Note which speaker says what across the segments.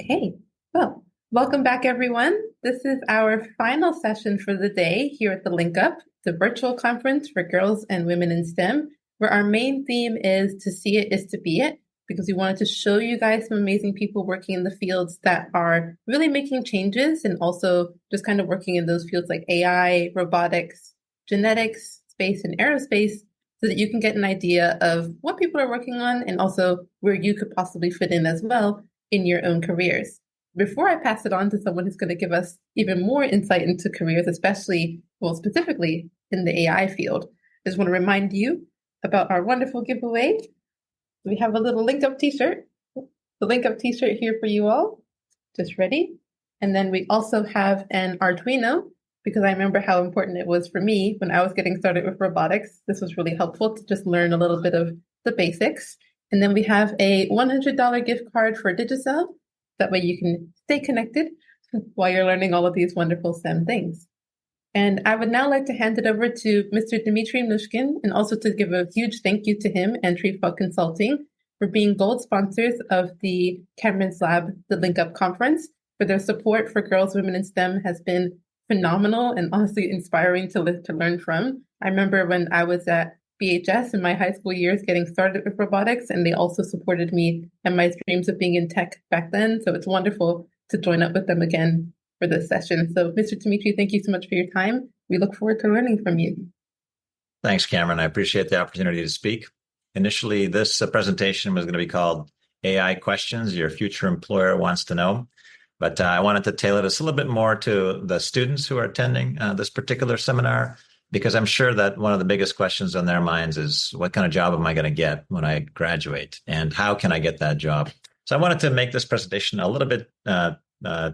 Speaker 1: Okay, well, welcome back, everyone. This is our final session for the day here at the LinkUp, the virtual conference for girls and women in STEM, where our main theme is to see it is to be it, because we wanted to show you guys some amazing people working in the fields that are really making changes and also just kind of working in those fields like AI, robotics, genetics, space, and aerospace, so that you can get an idea of what people are working on and also where you could possibly fit in as well in your own careers. Before I pass it on to someone who's going to give us even more insight into careers, especially, well, specifically in the AI field, I just want to remind you about our wonderful giveaway. We have a little LinkUp t-shirt, the LinkUp t-shirt here for you all, just ready. And then we also have an Arduino, because I remember how important it was for me when I was getting started with robotics. This was really helpful to just learn a little bit of the basics. And then we have a $100 gift card for Digicel. That way you can stay connected while you're learning all of these wonderful STEM things. And I would now like to hand it over to Mr. Dmitry Mnushkin, and also to give a huge thank you to him and Treefrog Consulting for being gold sponsors of the Kameron's Lab, the LinkUp conference. For their support for girls, women in STEM has been phenomenal and honestly inspiring to learn from. I remember when I was at BHS in my high school years getting started with robotics, and they also supported me and my dreams of being in tech back then. So it's wonderful to join up with them again for this session. So Mr. Dmitry, thank you so much for your time. We look forward to learning from you.
Speaker 2: Thanks, Kameron. I appreciate the opportunity to speak. Initially, this presentation was going to be called AI Questions Your Future Employer Wants to Know. But I wanted to tailor this a little bit more to the students who are attending this particular seminar, because I'm sure that one of the biggest questions on their minds is, what kind of job am I going to get when I graduate? And how can I get that job? So I wanted to make this presentation a little bit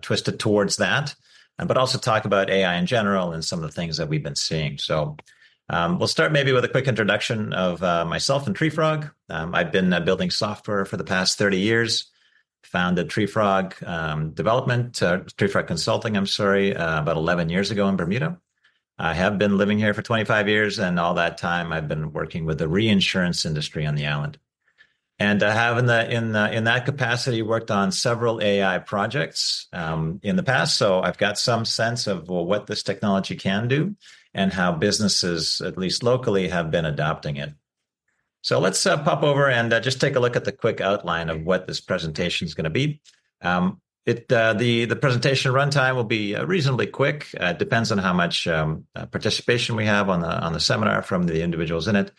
Speaker 2: twisted towards that, but also talk about AI in general and some of the things that we've been seeing. So we'll start maybe with a quick introduction of myself and Treefrog. I've been building software for the past 30 years. Founded Treefrog Consulting, about 11 years ago in Bermuda. I have been living here for 25 years, and all that time I've been working with the reinsurance industry on the island. And I have in that capacity worked on several AI projects in the past. So I've got some sense of what this technology can do and how businesses, at least locally, have been adopting it. So let's pop over and just take a look at the quick outline of what this presentation is going to be. The presentation runtime will be reasonably quick. It depends on how much participation we have on the seminar from the individuals in it.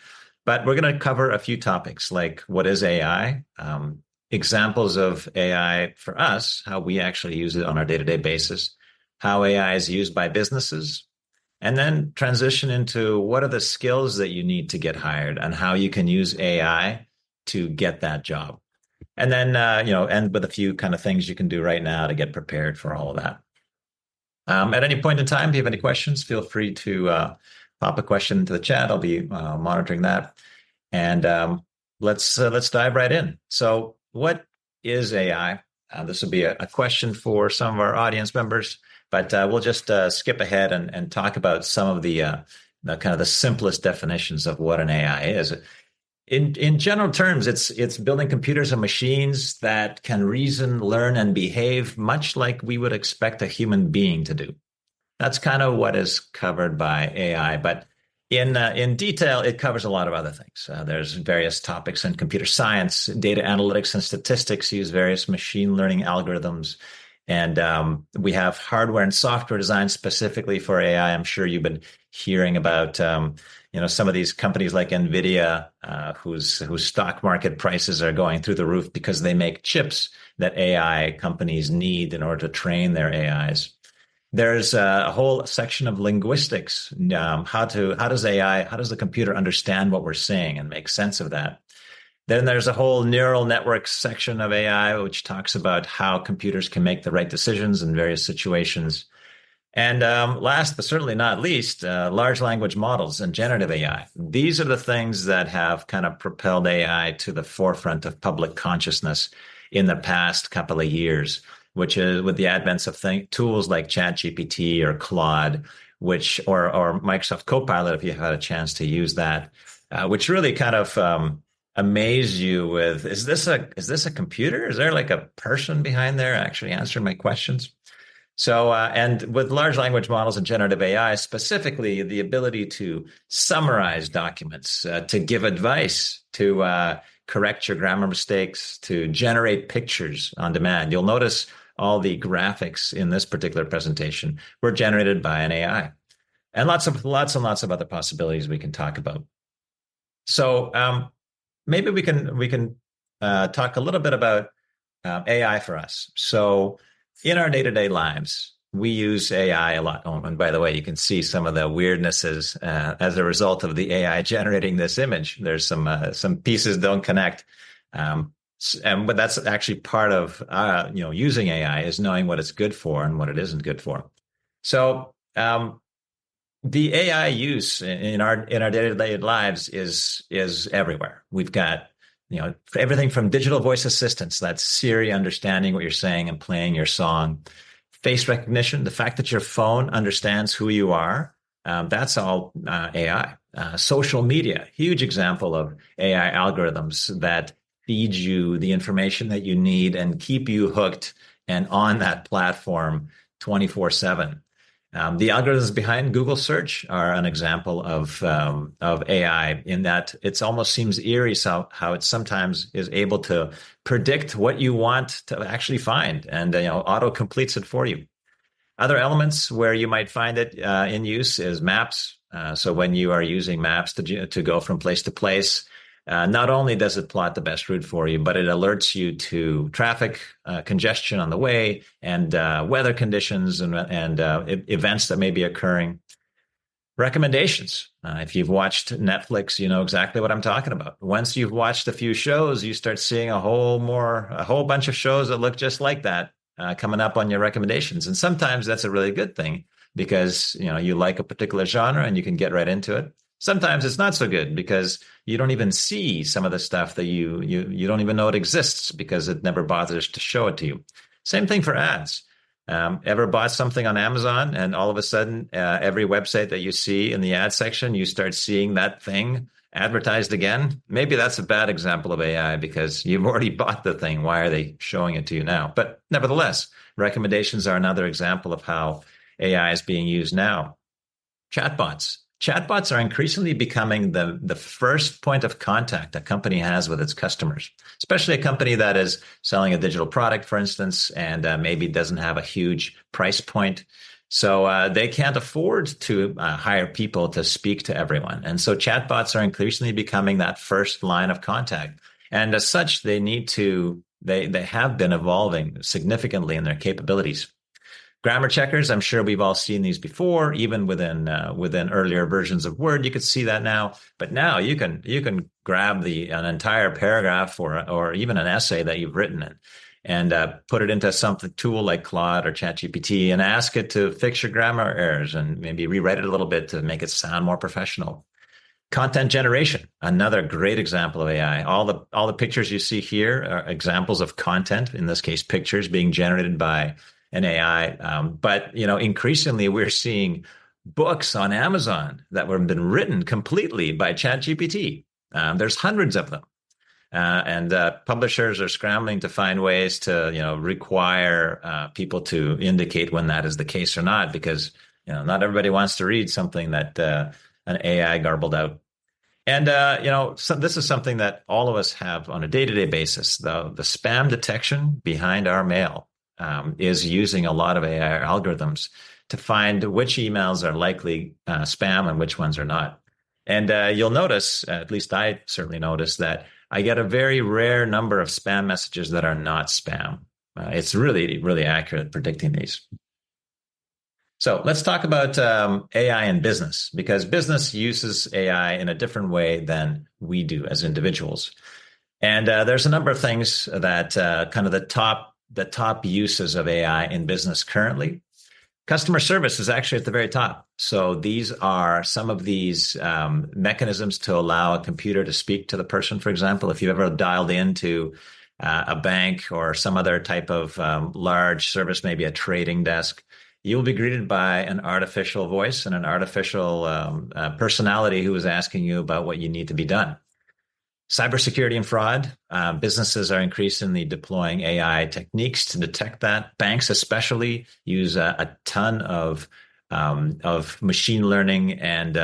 Speaker 2: But we're going to cover a few topics like what is AI, examples of AI for us, how we actually use it on our day-to-day basis, how AI is used by businesses, and then transition into what are the skills that you need to get hired and how you can use AI to get that job. And then, end with a few kind of things you can do right now to get prepared for all of that. At any point in time, if you have any questions, feel free to pop a question into the chat. I'll be monitoring that. And let's dive right in. So what is AI? This will be a question for some of our audience members, but we'll just skip ahead and talk about some of the kind of the simplest definitions of what an AI is. In general terms, it's building computers and machines that can reason, learn, and behave much like we would expect a human being to do. That's kind of what is covered by AI, but in detail, it covers a lot of other things. There's various topics in computer science, data analytics, and statistics use various machine learning algorithms. And we have hardware and software designed specifically for AI. I'm sure you've been hearing about some of these companies like NVIDIA, whose stock market prices are going through the roof because they make chips that AI companies need in order to train their AIs. There's a whole section of linguistics. How does the computer understand what we're saying and make sense of that? Then there's a whole neural network section of AI, which talks about how computers can make the right decisions in various situations. And last, but certainly not least, large language models and generative AI. These are the things that have kind of propelled AI to the forefront of public consciousness in the past couple of years, which is with the advent of tools like ChatGPT or Claude, or Microsoft Copilot, if you had a chance to use that, which really kind of amaze you with, is this a computer? Is there like a person behind there actually answering my questions? So, and with large language models and generative AI, specifically the ability to summarize documents, to give advice, to correct your grammar mistakes, to generate pictures on demand. You'll notice all the graphics in this particular presentation were generated by an AI, and lots of other possibilities we can talk about. So, maybe we can talk a little bit about AI for us. So in our day-to-day lives, we use AI a lot. Oh, and by the way, you can see some of the weirdnesses as a result of the AI generating this image. There's some pieces don't connect, but that's actually part of using AI is knowing what it's good for and what it isn't good for. So the AI use in our day-to-day lives is everywhere. We've got everything from digital voice assistants, that's Siri understanding what you're saying and playing your song, face recognition, the fact that your phone understands who you are, that's all AI. Social media, huge example of AI algorithms that feed you the information that you need and keep you hooked and on that platform 24/7. The algorithms behind Google search are an example of AI in that it almost seems eerie how it sometimes is able to predict what you want to actually find and auto completes it for you. Other elements where you might find it in use is maps. So when you are using maps to go from place to place, not only does it plot the best route for you, but it alerts you to traffic congestion on the way and weather conditions and events that may be occurring. Recommendations. If you've watched Netflix, you know exactly what I'm talking about. Once you've watched a few shows, you start seeing a whole bunch of shows that look just like that coming up on your recommendations. And sometimes that's a really good thing because you like a particular genre and you can get right into it. Sometimes it's not so good because you don't even see some of the stuff that you don't even know it exists because it never bothers to show it to you. Same thing for ads. Ever bought something on Amazon and all of a sudden every website that you see in the ad section, you start seeing that thing advertised again? Maybe that's a bad example of AI because you've already bought the thing. Why are they showing it to you now? But nevertheless, recommendations are another example of how AI is being used now. Chatbots. Chatbots are increasingly becoming the first point of contact a company has with its customers, especially a company that is selling a digital product, for instance, and maybe doesn't have a huge price point. So they can't afford to hire people to speak to everyone. And so chatbots are increasingly becoming that first line of contact. And as such, they have been evolving significantly in their capabilities. Grammar checkers, I'm sure we've all seen these before, even within earlier versions of Word. You could see that now, but now you can grab an entire paragraph or even an essay that you've written and put it into something tool like Claude or ChatGPT and ask it to fix your grammar errors and maybe rewrite it a little bit to make it sound more professional. Content generation, another great example of AI. All the pictures you see here are examples of content, in this case, pictures being generated by an AI. But increasingly we're seeing books on Amazon that have been written completely by ChatGPT. There's hundreds of them. And publishers are scrambling to find ways to, require people to indicate when that is the case or not, because, not everybody wants to read something that an AI garbled out. And, so this is something that all of us have on a day-to-day basis. The spam detection behind our mail is using a lot of AI algorithms to find which emails are likely spam and which ones are not. And you'll notice, at least I certainly noticed, that I get a very rare number of spam messages that are not spam. It's really, really accurate at predicting these. So let's talk about AI in business, because business uses AI in a different way than we do as individuals. And there's a number of things that kind of the top uses of AI in business currently. Customer service is actually at the very top. So these are some of these mechanisms to allow a computer to speak to the person. For example, if you've ever dialed into a bank or some other type of large service, maybe a trading desk, you'll be greeted by an artificial voice and an artificial personality who is asking you about what you need to be done. Cybersecurity and fraud. Businesses are increasingly deploying AI techniques to detect that. Banks, especially, use a ton of machine learning and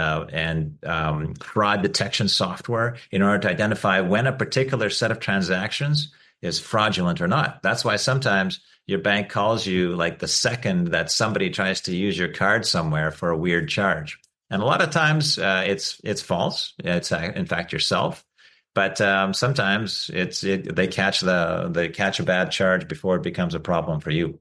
Speaker 2: fraud detection software in order to identify when a particular set of transactions is fraudulent or not. That's why sometimes your bank calls you like the second that somebody tries to use your card somewhere for a weird charge. And a lot of times it's false. It's in fact yourself. But sometimes they catch a bad charge before it becomes a problem for you.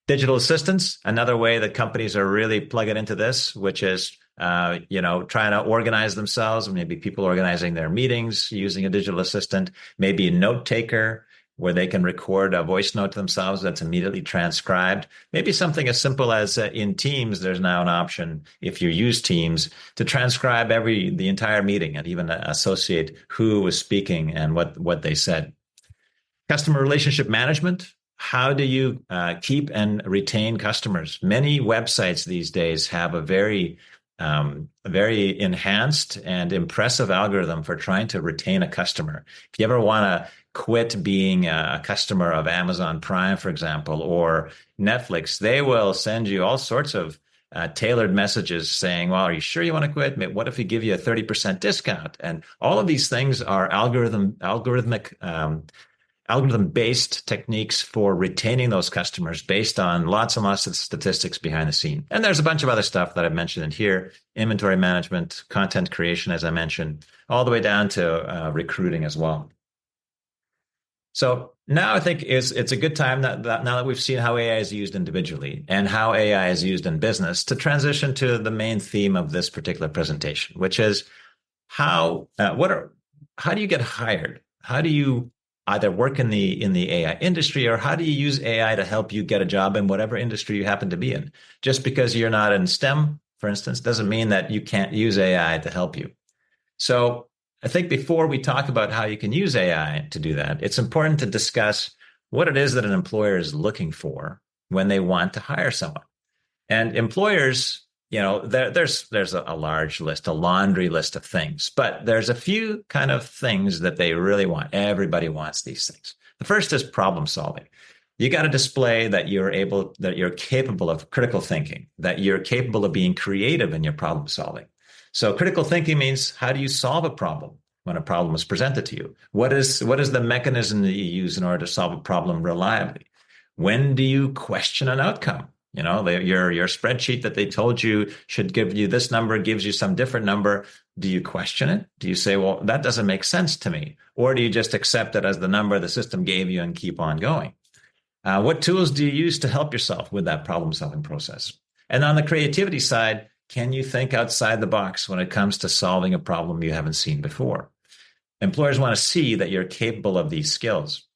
Speaker 2: Digital assistants, another way that companies are really plugging into this, which is trying to organize themselves. Maybe people organizing their meetings using a digital assistant, maybe a note taker where they can record a voice note to themselves that's immediately transcribed. Maybe something as simple as in Teams, there's now an option, if you use Teams, to transcribe the entire meeting and even associate who was speaking and what they said. Customer relationship management. How do you keep and retain customers? Many websites these days have a very enhanced and impressive algorithm for trying to retain a customer. If you ever want to quit being a customer of Amazon Prime, for example, or Netflix, they will send you all sorts of tailored messages saying, well, are you sure you want to quit? What if we give you a 30% discount? And all of these things are algorithm-based techniques for retaining those customers based on lots and lots of statistics behind the scene. And there's a bunch of other stuff that I've mentioned in here: inventory management, content creation, as I mentioned, all the way down to recruiting as well. So now I think it's a good time now that we've seen how AI is used individually and how AI is used in business to transition to the main theme of this particular presentation, which is how do you get hired? How do you either work in the AI industry, or how do you use AI to help you get a job in whatever industry you happen to be in? Just because you're not in STEM, for instance, doesn't mean that you can't use AI to help you. So I think before we talk about how you can use AI to do that, it's important to discuss what it is that an employer is looking for when they want to hire someone. And employers, there's a large list, a laundry list of things, but there's a few kind of things that they really want. Everybody wants these things. The first is problem solving. You got to display that you're capable of critical thinking, that you're capable of being creative in your problem solving. So critical thinking means, how do you solve a problem when a problem is presented to you? What is the mechanism that you use in order to solve a problem reliably? When do you question an outcome? Your spreadsheet that they told you should give you this number gives you some different number. Do you question it? Do you say, well, that doesn't make sense to me? Or do you just accept it as the number the system gave you and keep on going? What tools do you use to help yourself with that problem-solving process? And on the creativity side, can you think outside the box when it comes to solving a problem you haven't seen before? Employers want to see that you're capable of these skills.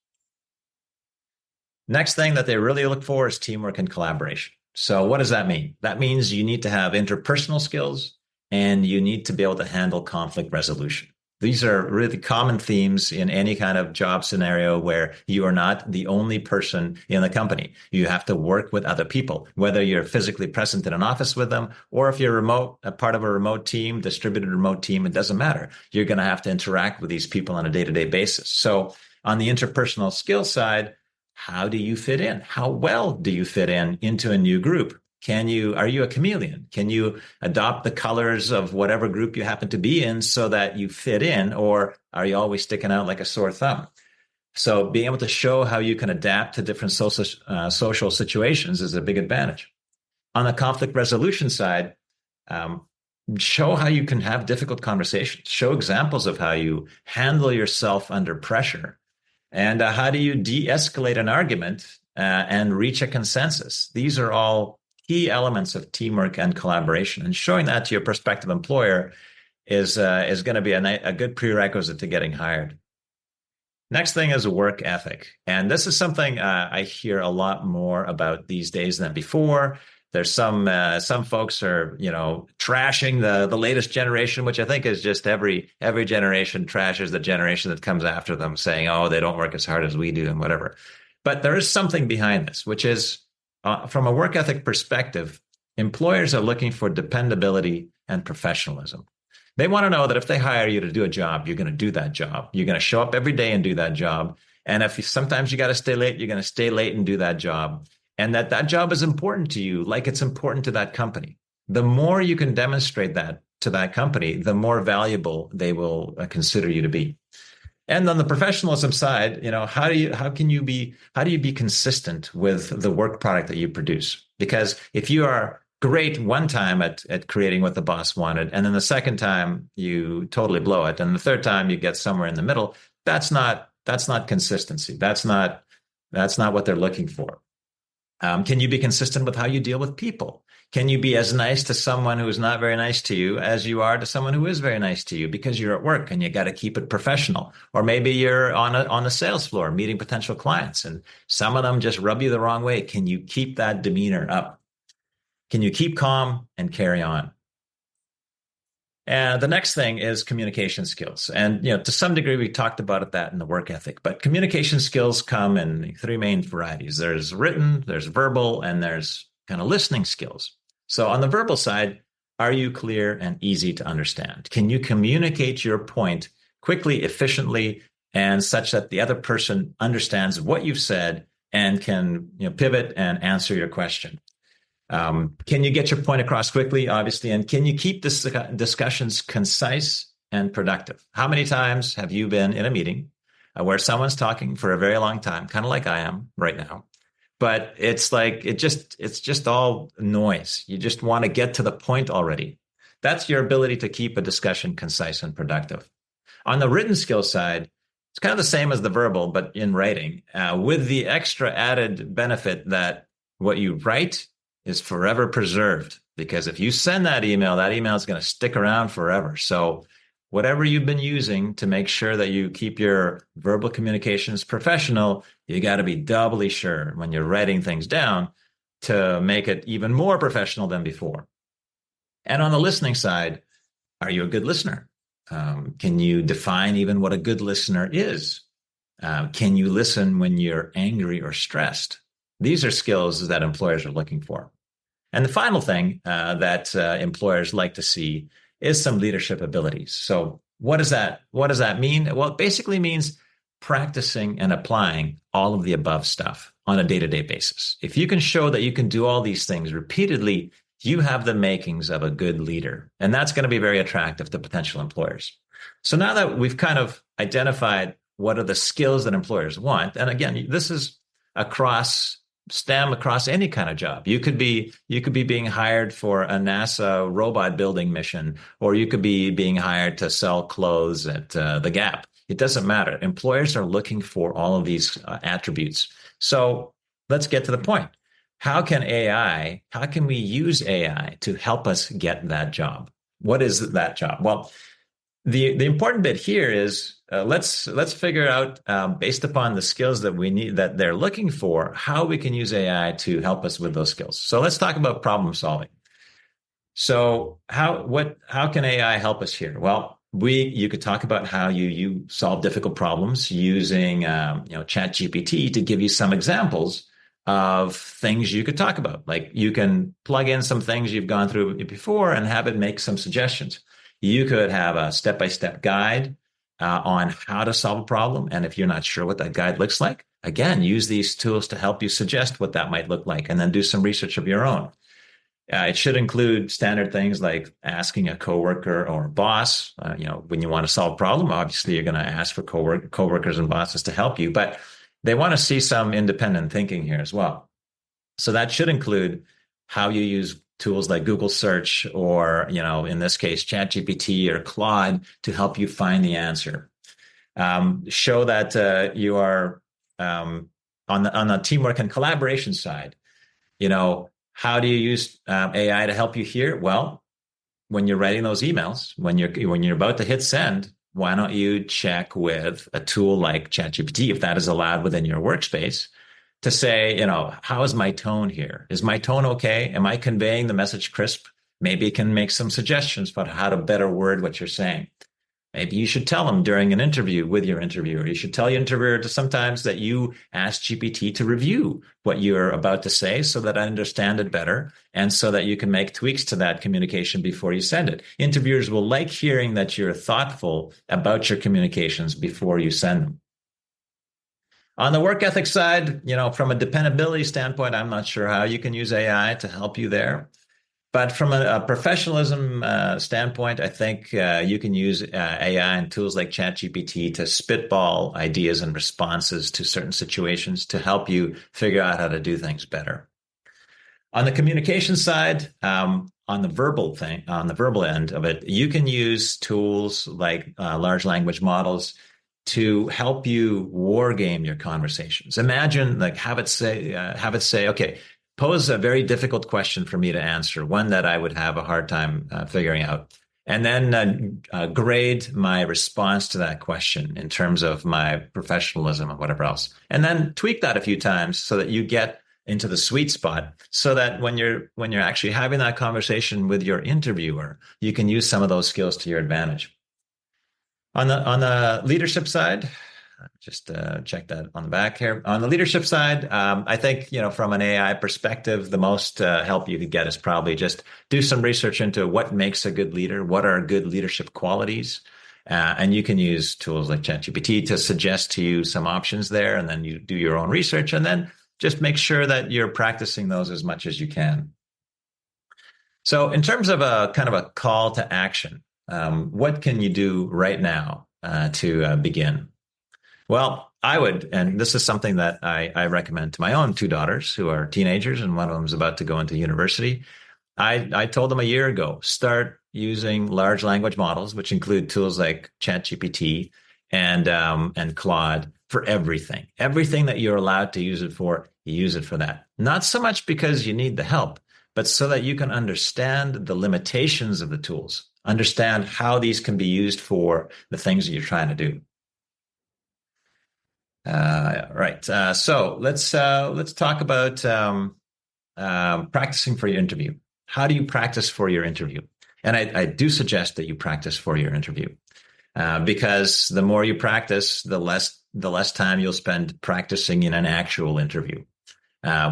Speaker 2: Next thing that they really look for is teamwork and collaboration. So what does that mean? That means you need to have interpersonal skills and you need to be able to handle conflict resolution. These are really common themes in any kind of job scenario where you are not the only person in the company. You have to work with other people, whether you're physically present in an office with them, or if you're a part of a remote team, distributed remote team, it doesn't matter. You're going to have to interact with these people on a day-to-day basis. So on the interpersonal skill side, how do you fit in? How well do you fit into a new group? Are you a chameleon? Can you adopt the colors of whatever group you happen to be in so that you fit in, or are you always sticking out like a sore thumb? So being able to show how you can adapt to different social situations is a big advantage. On the conflict resolution side, show how you can have difficult conversations. Show examples of how you handle yourself under pressure. And how do you de-escalate an argument and reach a consensus? These are all key elements of teamwork and collaboration. And showing that to your prospective employer is going to be a good prerequisite to getting hired. Next thing is work ethic. And this is something I hear a lot more about these days than before. There's some folks are, trashing the latest generation, which I think is just every generation trashes the generation that comes after them, saying, oh, they don't work as hard as we do and whatever. But there is something behind this, which is from a work ethic perspective, employers are looking for dependability and professionalism. They want to know that if they hire you to do a job, you're going to do that job. You're going to show up every day and do that job. And if sometimes you got to stay late, you're going to stay late and do that job. And that job is important to you, like it's important to that company. The more you can demonstrate that to that company, the more valuable they will consider you to be. And on the professionalism side, how do you be consistent with the work product that you produce? Because if you are great one time at creating what the boss wanted, and then the second time you totally blow it, and the third time you get somewhere in the middle, that's not consistency. That's not what they're looking for. Can you be consistent with how you deal with people? Can you be as nice to someone who is not very nice to you as you are to someone who is very nice to you, because you're at work and you got to keep it professional? Or maybe you're on the sales floor meeting potential clients and some of them just rub you the wrong way. Can you keep that demeanor up? Can you keep calm and carry on? And the next thing is communication skills. And, to some degree, we talked about that in the work ethic, but communication skills come in three main varieties. There's written, there's verbal, and there's kind of listening skills. So on the verbal side, are you clear and easy to understand? Can you communicate your point quickly, efficiently, and such that the other person understands what you've said and can pivot and answer your question? Can you get your point across quickly, obviously, and can you keep this discussions concise and productive? How many times have you been in a meeting where someone's talking for a very long time, kind of like I am right now, but it's like it's just all noise. You just want to get to the point already. That's your ability to keep a discussion concise and productive. On the written skill side, it's kind of the same as the verbal, but in writing, with the extra added benefit that what you write is forever preserved, because if you send that email is going to stick around forever. So whatever you've been using to make sure that you keep your verbal communications professional, you got to be doubly sure when you're writing things down to make it even more professional than before. And on the listening side, are you a good listener? Can you define even what a good listener is? Can you listen when you're angry or stressed? These are skills that employers are looking for. And the final thing that employers like to see is some leadership abilities. So what does that mean? Well, it basically means practicing and applying all of the above stuff on a day-to-day basis. If you can show that you can do all these things repeatedly, you have the makings of a good leader. And that's going to be very attractive to potential employers. So now that we've kind of identified what are the skills that employers want, and again, this is across STEM, across any kind of job. You could be being hired for a NASA robot building mission, or you could be being hired to sell clothes at the Gap. It doesn't matter. Employers are looking for all of these attributes. So let's get to the point. How can we use AI to help us get that job? What is that job? Well, the important bit here is let's figure out based upon the skills that we need, that they're looking for, how we can use AI to help us with those skills. So let's talk about problem solving. So how can AI help us here? Well, you could talk about how you solve difficult problems using ChatGPT to give you some examples of things you could talk about. Like you can plug in some things you've gone through before and have it make some suggestions. You could have a step-by-step guide on how to solve a problem. And if you're not sure what that guide looks like, again, use these tools to help you suggest what that might look like, and then do some research of your own. It should include standard things like asking a coworker or a boss. When you want to solve a problem, obviously you're going to ask for coworkers and bosses to help you, but they want to see some independent thinking here as well. So that should include how you use tools like Google search, or, in this case, ChatGPT or Claude to help you find the answer. Show that you are on the teamwork and collaboration side. How do you use AI to help you here? Well, when you're writing those emails, when you're about to hit send, why don't you check with a tool like ChatGPT, if that is allowed within your workspace, to say, how is my tone here? Is my tone okay? Am I conveying the message crisp? Maybe it can make some suggestions about how to better word what you're saying. Maybe you should tell them during an interview with your interviewer. You should tell your interviewer to sometimes that you ask GPT to review what you're about to say so that I understand it better and so that you can make tweaks to that communication before you send it. Interviewers will like hearing that you're thoughtful about your communications before you send them. On the work ethic side, from a dependability standpoint, I'm not sure how you can use AI to help you there. But from a professionalism standpoint, I think you can use AI and tools like ChatGPT to spitball ideas and responses to certain situations to help you figure out how to do things better. On the communication side, on the verbal end of it, you can use tools like large language models to help you war game your conversations. Imagine, like, have it say, okay, pose a very difficult question for me to answer, one that I would have a hard time figuring out, and then grade my response to that question in terms of my professionalism and whatever else, and then tweak that a few times so that you get into the sweet spot, so that when you're actually having that conversation with your interviewer, you can use some of those skills to your advantage. On the leadership side, just check that on the back here. On the leadership side, I think, from an AI perspective, the most help you could get is probably just do some research into what makes a good leader, what are good leadership qualities. And you can use tools like ChatGPT to suggest to you some options there, and then you do your own research, and then just make sure that you're practicing those as much as you can. So in terms of a kind of a call to action, what can you do right now to begin? Well, I would, and this is something that I recommend to my own two daughters who are teenagers, and one of them is about to go into university. I told them a year ago, start using large language models, which include tools like ChatGPT and Claude, for everything. Everything that you're allowed to use it for, you use it for that. Not so much because you need the help, but so that you can understand the limitations of the tools, understand how these can be used for the things that you're trying to do. Right. So let's talk about practicing for your interview. How do you practice for your interview? And I do suggest that you practice for your interview, because the more you practice, the less time you'll spend practicing in an actual interview.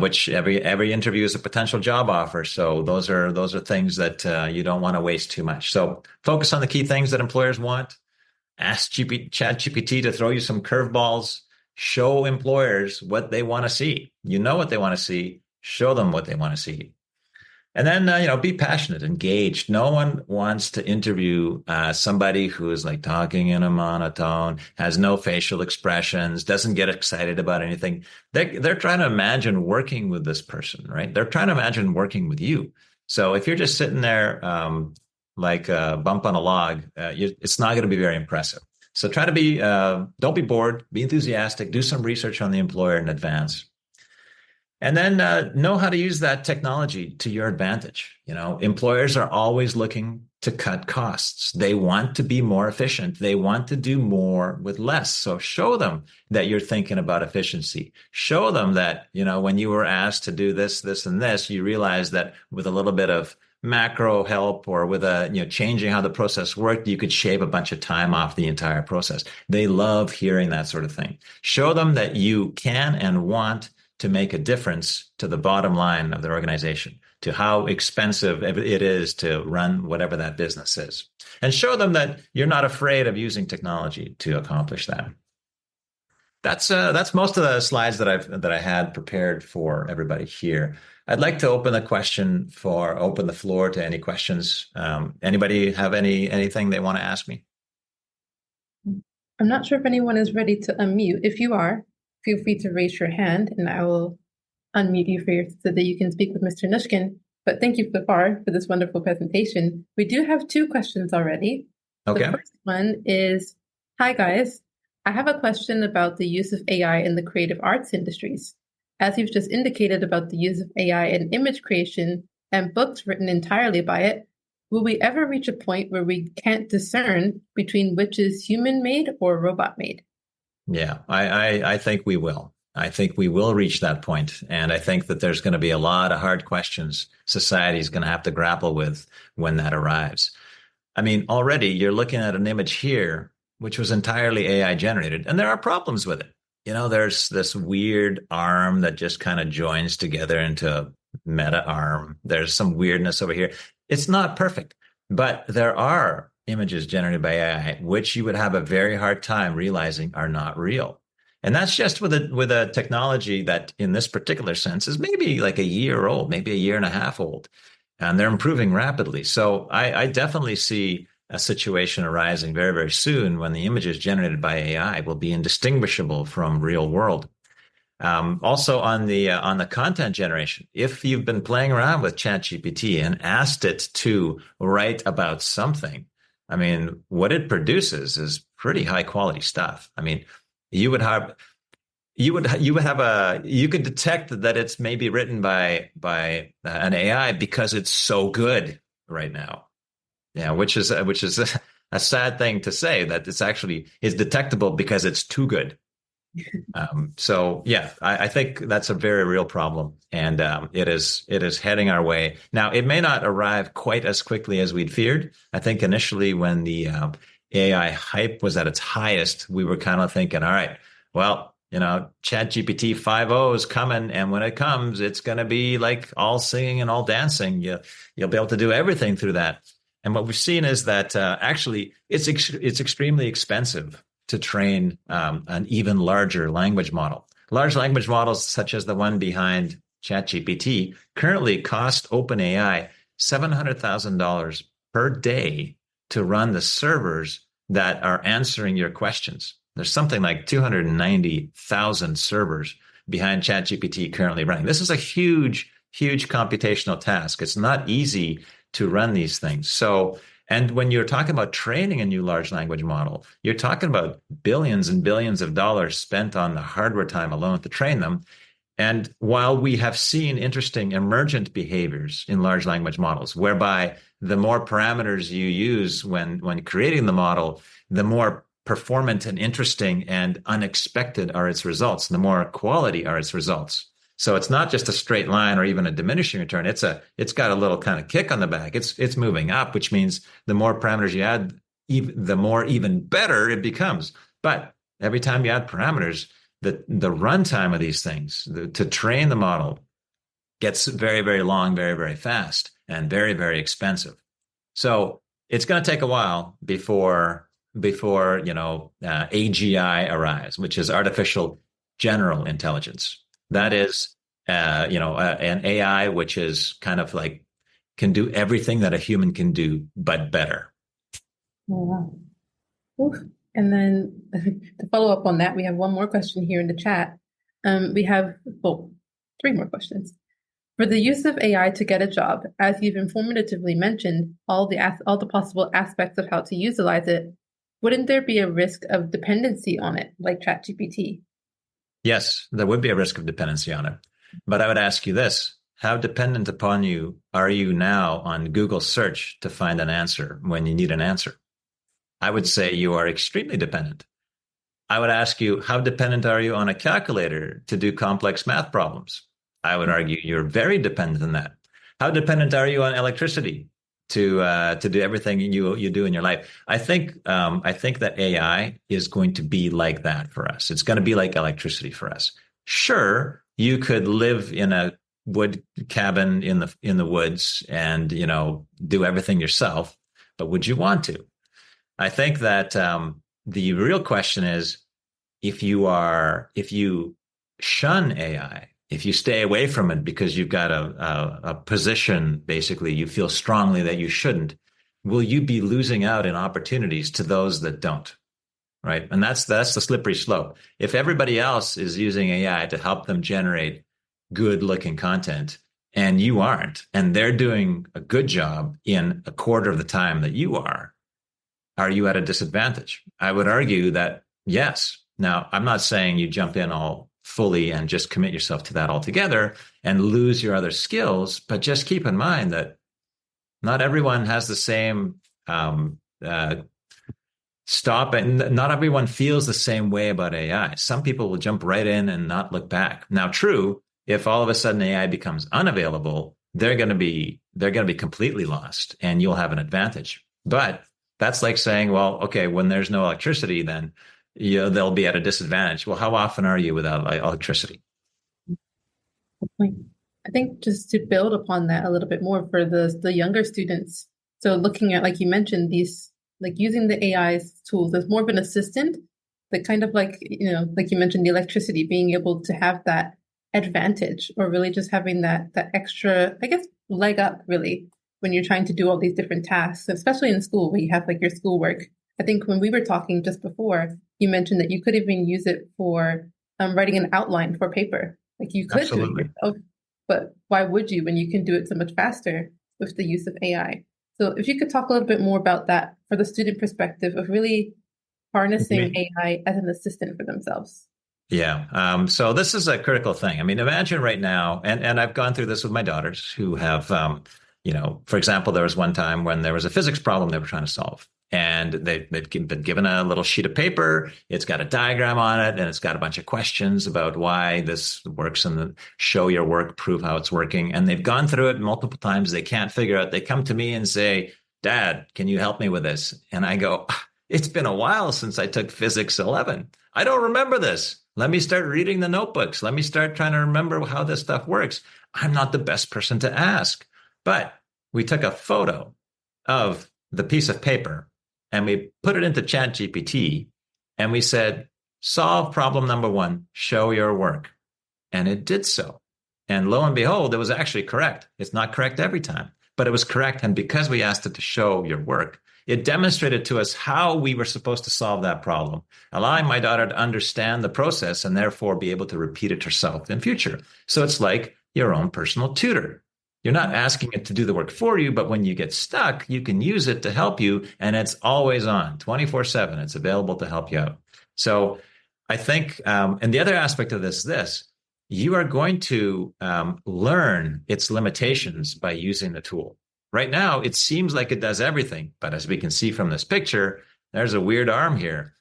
Speaker 2: Which every interview is a potential job offer. So those are things that you don't want to waste too much. So focus on the key things that employers want. Ask ChatGPT to throw you some curveballs. Show employers what they want to see. You know what they want to see. Show them what they want to see. And then, be passionate, engaged. No one wants to interview somebody who is like talking in a monotone, has no facial expressions, doesn't get excited about anything. They're trying to imagine working with this person, right? They're trying to imagine working with you. So if you're just sitting there like a bump on a log, it's not going to be very impressive. So try to be, don't be bored, be enthusiastic, do some research on the employer in advance. And then know how to use that technology to your advantage. Employers are always looking to cut costs. They want to be more efficient. They want to do more with less. So show them that you're thinking about efficiency. Show them that, when you were asked to do this, this, and this, you realize that with a little bit of macro help or with changing how the process worked, you could shave a bunch of time off the entire process. They love hearing that sort of thing. Show them that you can and want to make a difference to the bottom line of their organization, to how expensive it is to run whatever that business is. And show them that you're not afraid of using technology to accomplish that. That's most of the slides that I had prepared for everybody here. I'd like to open the floor to any questions. Anybody have anything they want to ask me?
Speaker 1: I'm not sure if anyone is ready to unmute. If you are, feel free to raise your hand and I will unmute you so that you can speak with Mr. Mnushkin. But thank you so far for this wonderful presentation. We do have 2 questions already.
Speaker 2: Okay.
Speaker 1: The first one is, hi guys, I have a question about the use of AI in the creative arts industries. As you've just indicated about the use of AI in image creation and books written entirely by it, will we ever reach a point where we can't discern between which is human-made or robot-made?
Speaker 2: Yeah, I think we will. I think we will reach that point. And I think that there's going to be a lot of hard questions society is going to have to grapple with when that arrives. I mean, already you're looking at an image here, which was entirely AI generated, and there are problems with it. There's this weird arm that just kind of joins together into a meta arm. There's some weirdness over here. It's not perfect, but there are images generated by AI, which you would have a very hard time realizing are not real. And that's just with a technology that in this particular sense is maybe like a year old, maybe a year and a half old, and they're improving rapidly. So I definitely see a situation arising very, very soon when the images generated by AI will be indistinguishable from real world. Also on the content generation, if you've been playing around with ChatGPT and asked it to write about something, I mean, what it produces is pretty high quality stuff. I mean, you would have you would have you could detect that it's maybe written by an AI because it's so good right now. Yeah, which is a sad thing to say, that it's actually is detectable because it's too good. So yeah, I think that's a very real problem, and it is heading our way. Now, it may not arrive quite as quickly as we'd feared. I think initially when the AI hype was at its highest, we were kind of thinking, all right, well, ChatGPT 5.0 is coming, and when it comes, it's going to be like all singing and all dancing. You'll be able to do everything through that. And what we've seen is that actually it's extremely expensive to train an even larger language model. Large language models, such as the one behind ChatGPT, currently cost OpenAI $700,000 per day to run the servers that are answering your questions. There's something like 290,000 servers behind ChatGPT currently running. This is a huge, huge computational task. It's not easy to run these things. So, and when you're talking about training a new large language model, you're talking about billions and billions of dollars spent on the hardware time alone to train them. And while we have seen interesting emergent behaviors in large language models, whereby the more parameters you use when creating the model, the more performant and interesting and unexpected are its results, the more quality are its results. So it's not just a straight line or even a diminishing return. It's got a little kind of kick on the back. It's moving up, which means the more parameters you add, the more even better it becomes. But every time you add parameters, the runtime of these things to train the model gets very, very long, very, very fast, and very, very expensive. So it's going to take a while before AGI arrives, which is artificial general intelligence. That is, an AI which is kind of like can do everything that a human can do, but better.
Speaker 1: Oh, wow. And then to follow up on that, we have one more question here in the chat. We have, three more questions. For the use of AI to get a job, as you've informatively mentioned, all the possible aspects of how to utilize it, wouldn't there be a risk of dependency on it, like ChatGPT?
Speaker 2: Yes, there would be a risk of dependency on it. But I would ask you this: how dependent upon you are you now on Google search to find an answer when you need an answer? I would say you are extremely dependent. I would ask you, how dependent are you on a calculator to do complex math problems? I would argue you're very dependent on that. How dependent are you on electricity to do everything you do in your life? I think that AI is going to be like that for us. It's going to be like electricity for us. Sure, you could live in a wood cabin in the woods and do everything yourself, but would you want to? I think that the real question is, if you shun AI, if you stay away from it because you've got a position, basically, you feel strongly that you shouldn't, will you be losing out in opportunities to those that don't? Right. And that's the slippery slope. If everybody else is using AI to help them generate good looking content and you aren't, and they're doing a good job in a quarter of the time that you are you at a disadvantage? I would argue that yes. Now, I'm not saying you jump in all fully and just commit yourself to that altogether and lose your other skills, but just keep in mind that not everyone has the same stop, and not everyone feels the same way about AI. Some people will jump right in and not look back. Now, true, if all of a sudden AI becomes unavailable, they're going to be completely lost, and you'll have an advantage. But that's like saying, well, okay, when there's no electricity, then they'll be at a disadvantage. Well, how often are you without electricity?
Speaker 1: Like, I think just to build upon that a little bit more for the younger students. So looking at, like you mentioned, these like using the AI's tools as more of an assistant, that kind of like, like you mentioned, the electricity, being able to have that advantage or really just having that extra, I guess, leg up really when you're trying to do all these different tasks, especially in school where you have like your schoolwork. I think when we were talking just before, you mentioned that you could even use it for writing an outline for paper. Like you could do it
Speaker 2: Absolutely.
Speaker 1: yourself, but why would you when you can do it so much faster with the use of AI? So if you could talk a little bit more about that for the student perspective of really harnessing AI as an assistant for themselves.
Speaker 2: Yeah. So this is a critical thing. I mean, imagine right now, and I've gone through this with my daughters who have, for example, there was one time when there was a physics problem they were trying to solve. And they've been given a little sheet of paper. It's got a diagram on it, and it's got a bunch of questions about why this works and show your work, prove how it's working. And they've gone through it multiple times. They can't figure out. They come to me and say, Dad, can you help me with this? And I go, it's been a while since I took physics 11. I don't remember this. Let me start reading the notebooks. Let me start trying to remember how this stuff works. I'm not the best person to ask. But we took a photo of the piece of paper and we put it into ChatGPT and we said, solve problem number 1, show your work. And it did so. And lo and behold, it was actually correct. It's not correct every time, but it was correct. And because we asked it to show your work, it demonstrated to us how we were supposed to solve that problem, allowing my daughter to understand the process and therefore be able to repeat it herself in future. So it's like your own personal tutor. You're not asking it to do the work for you, but when you get stuck, you can use it to help you. And it's always on 24/7. It's available to help you out. So I think, and the other aspect of this is this, you are going to learn its limitations by using the tool. Right now, it seems like it does everything. But as we can see from this picture, there's a weird arm here.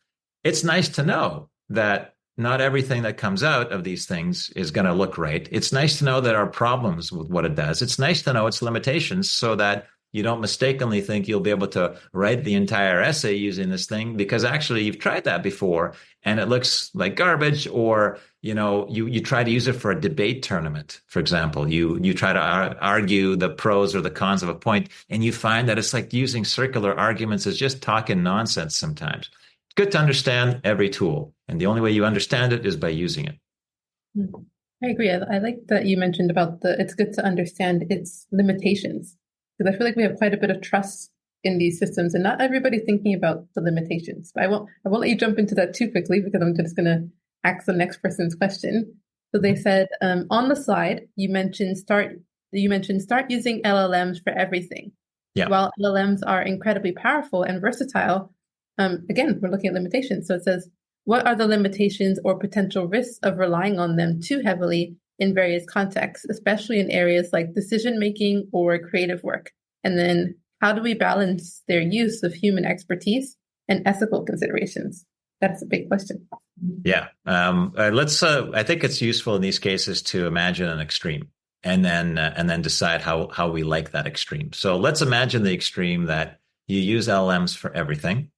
Speaker 2: It's nice to know that not everything that comes out of these things is going to look right. It's nice to know that our problems with what it does. It's nice to know its limitations so that you don't mistakenly think you'll be able to write the entire essay using this thing, because actually you've tried that before and it looks like garbage. Or, you try to use it for a debate tournament, for example. You try to argue the pros or the cons of a point, and you find that it's like using circular arguments is just talking nonsense sometimes. It's good to understand every tool, and the only way you understand it is by using it.
Speaker 1: I agree. I like that you mentioned about it's good to understand its limitations, because I feel like we have quite a bit of trust in these systems and not everybody thinking about the limitations. But I won't let you jump into that too quickly, because I'm just going to ask the next person's question. So they said, on the slide, you mentioned start using LLMs for everything.
Speaker 2: Yeah.
Speaker 1: While LLMs are incredibly powerful and versatile, again, we're looking at limitations. So it says, what are the limitations or potential risks of relying on them too heavily in various contexts, especially in areas like decision-making or creative work? And then how do we balance their use of human expertise and ethical considerations? That's a big question.
Speaker 2: Yeah. I think it's useful in these cases to imagine an extreme and then decide how we like that extreme. So let's imagine the extreme that you use LLMs for everything.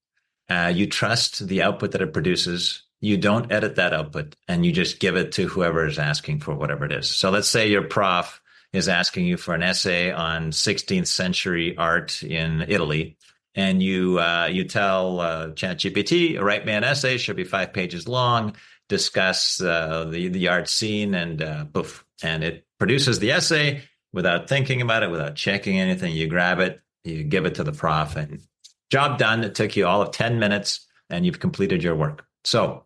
Speaker 2: You trust the output that it produces. You don't edit that output, and you just give it to whoever is asking for whatever it is. So let's say your prof is asking you for an essay on 16th century art in Italy, and you tell ChatGPT, write me an essay, should be 5 pages long, discuss the art scene, and poof, and it produces the essay without thinking about it, without checking anything. You grab it, you give it to the prof, and job done. It took you all of 10 minutes, and you've completed your work. So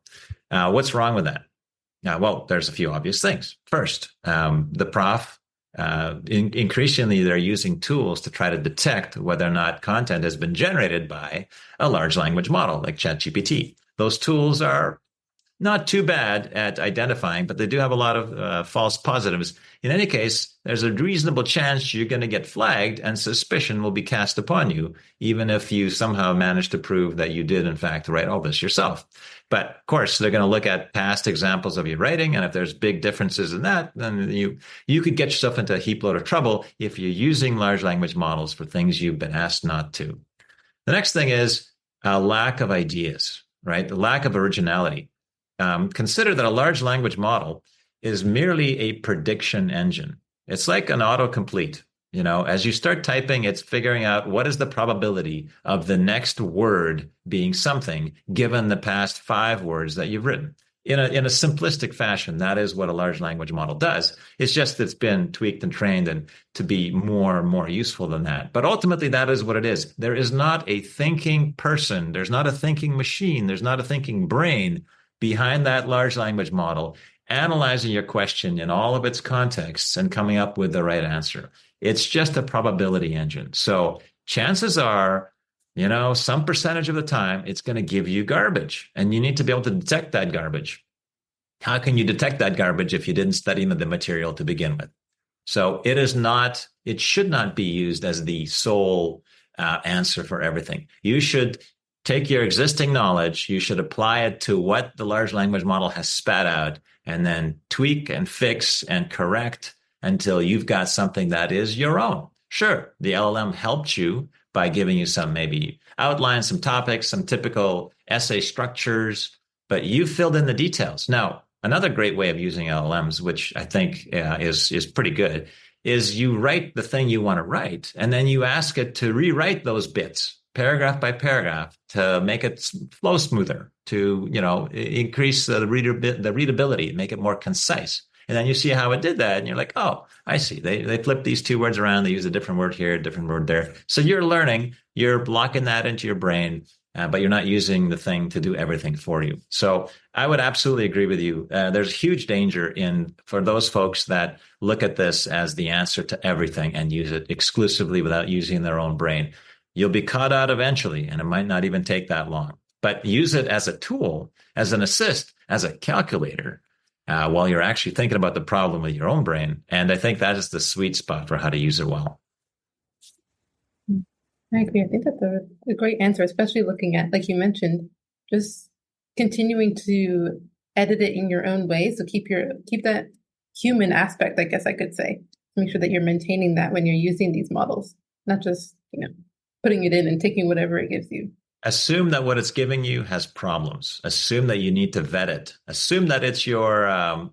Speaker 2: what's wrong with that? Well, there's a few obvious things. First, the prof, increasingly, they're using tools to try to detect whether or not content has been generated by a large language model like ChatGPT. Those tools are not too bad at identifying, but they do have a lot of false positives. In any case, there's a reasonable chance you're going to get flagged and suspicion will be cast upon you, even if you somehow manage to prove that you did, in fact, write all this yourself. But of course, they're going to look at past examples of your writing. And if there's big differences in that, then you could get yourself into a heap load of trouble if you're using large language models for things you've been asked not to. The next thing is a lack of ideas, right? The lack of originality. Consider that a large language model is merely a prediction engine. It's like an autocomplete. As you start typing, it's figuring out what is the probability of the next word being something given the past 5 words that you've written. In a simplistic fashion, that is what a large language model does. It's just it's been tweaked and trained and to be more and more useful than that. But ultimately, that is what it is. There is not a thinking person. There's not a thinking machine. There's not a thinking brain behind that large language model, analyzing your question in all of its contexts and coming up with the right answer. It's just a probability engine. So chances are, some percentage of the time, it's going to give you garbage, and you need to be able to detect that garbage. How can you detect that garbage if you didn't study the material to begin with? So it should not be used as the sole answer for everything. You should take your existing knowledge, you should apply it to what the large language model has spat out, and then tweak and fix and correct until you've got something that is your own. Sure, the LLM helped you by giving you some maybe outlines, some topics, some typical essay structures, but you filled in the details. Now, another great way of using LLMs, which I think is pretty good, is you write the thing you want to write, and then you ask it to rewrite those bits, paragraph by paragraph, to make it flow smoother, to increase the readability, make it more concise. And then you see how it did that, and you're like, oh, I see. They flipped these 2 words around. They use a different word here, a different word there. So you're learning, you're blocking that into your brain, but you're not using the thing to do everything for you. So I would absolutely agree with you. There's huge danger for those folks that look at this as the answer to everything and use it exclusively without using their own brain. You'll be caught out eventually, and it might not even take that long. But use it as a tool, as an assist, as a calculator, while you're actually thinking about the problem with your own brain. And I think that is the sweet spot for how to use it well.
Speaker 1: I agree. I think that's a great answer, especially looking at, like you mentioned, just continuing to edit it in your own way. So keep that human aspect, I guess I could say. Make sure that you're maintaining that when you're using these models, not just, putting it in and taking whatever it gives you.
Speaker 2: Assume that what it's giving you has problems. Assume that you need to vet it. Assume that it's your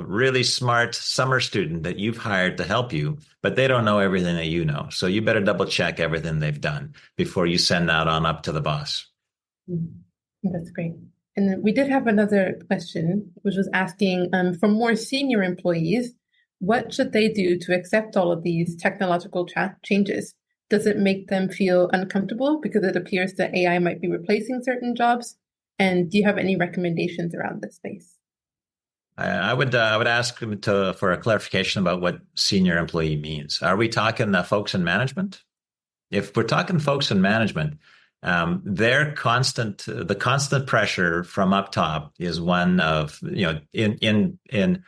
Speaker 2: really smart summer student that you've hired to help you, but they don't know everything that you know. So you better double check everything they've done before you send that on up to the boss.
Speaker 1: That's great. And then we did have another question, which was asking for more senior employees, what should they do to accept all of these technological changes? Does it make them feel uncomfortable because it appears that AI might be replacing certain jobs? And do you have any recommendations around this space?
Speaker 2: I would ask for a clarification about what senior employee means. Are we talking folks in management? If we're talking folks in management, the constant pressure from up top is one of, in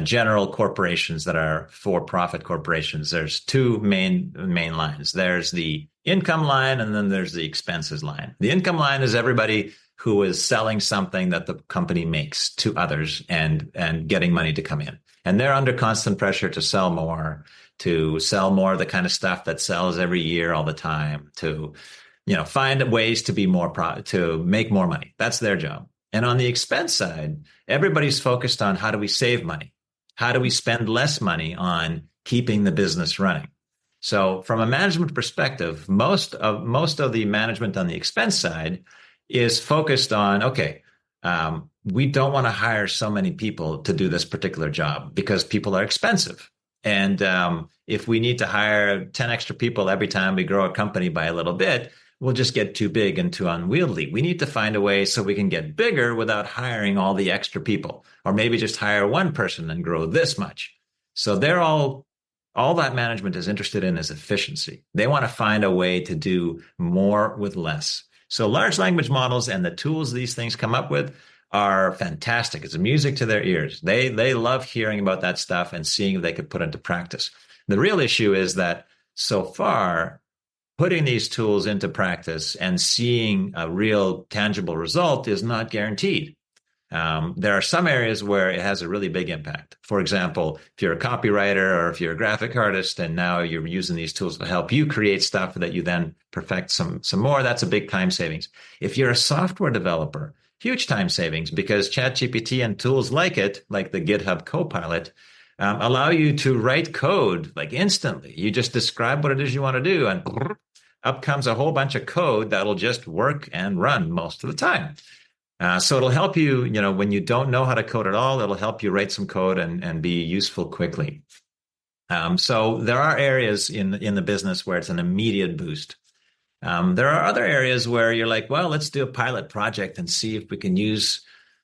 Speaker 2: general corporations that are for-profit corporations, there's 2 main lines. There's the income line, and then there's the expenses line. The income line is everybody who is selling something that the company makes to others and getting money to come in. And they're under constant pressure to sell more of the kind of stuff that sells every year all the time, to find ways to be to make more money. That's their job. And on the expense side, everybody's focused on how do we save money? How do we spend less money on keeping the business running? So from a management perspective, most of the management on the expense side is focused on, we don't want to hire so many people to do this particular job because people are expensive. And if we need to hire 10 extra people every time we grow a company by a little bit, we'll just get too big and too unwieldy. We need to find a way so we can get bigger without hiring all the extra people, or maybe just hire one person and grow this much. So they're all that management is interested in is efficiency. They want to find a way to do more with less. So large language models and the tools these things come up with are fantastic. It's music to their ears. They love hearing about that stuff and seeing if they could put it into practice. The real issue is that so far, putting these tools into practice and seeing a real tangible result is not guaranteed. There are some areas where it has a really big impact. For example, if you're a copywriter or if you're a graphic artist and now you're using these tools to help you create stuff that you then perfect some more, that's a big time savings. If you're a software developer, huge time savings, because ChatGPT and tools like it, like the GitHub Copilot, allow you to write code like instantly. You just describe what it is you want to do, and up comes a whole bunch of code that'll just work and run most of the time. So it'll help you, when you don't know how to code at all, it'll help you write some code and be useful quickly. So there are areas in the business where it's an immediate boost. There are other areas where you're like, well, let's do a pilot project and see if we can use,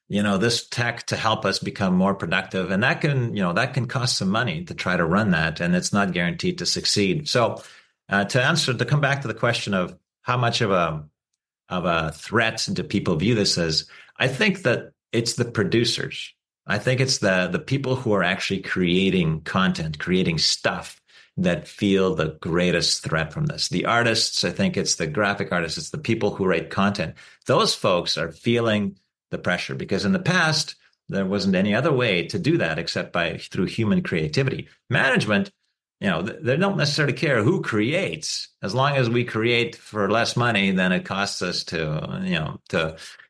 Speaker 2: this tech to help us become more productive. And that can cost some money to try to run that, and it's not guaranteed to succeed. So to come back to the question of how much of a threat do people view this as, I think that it's the producers. I think it's the people who are actually creating content, creating stuff, that feel the greatest threat from this. The artists, I think it's the graphic artists, it's the people who write content. Those folks are feeling the pressure because in the past, there wasn't any other way to do that except through human creativity. Management, they don't necessarily care who creates, as long as we create for less money than it costs us to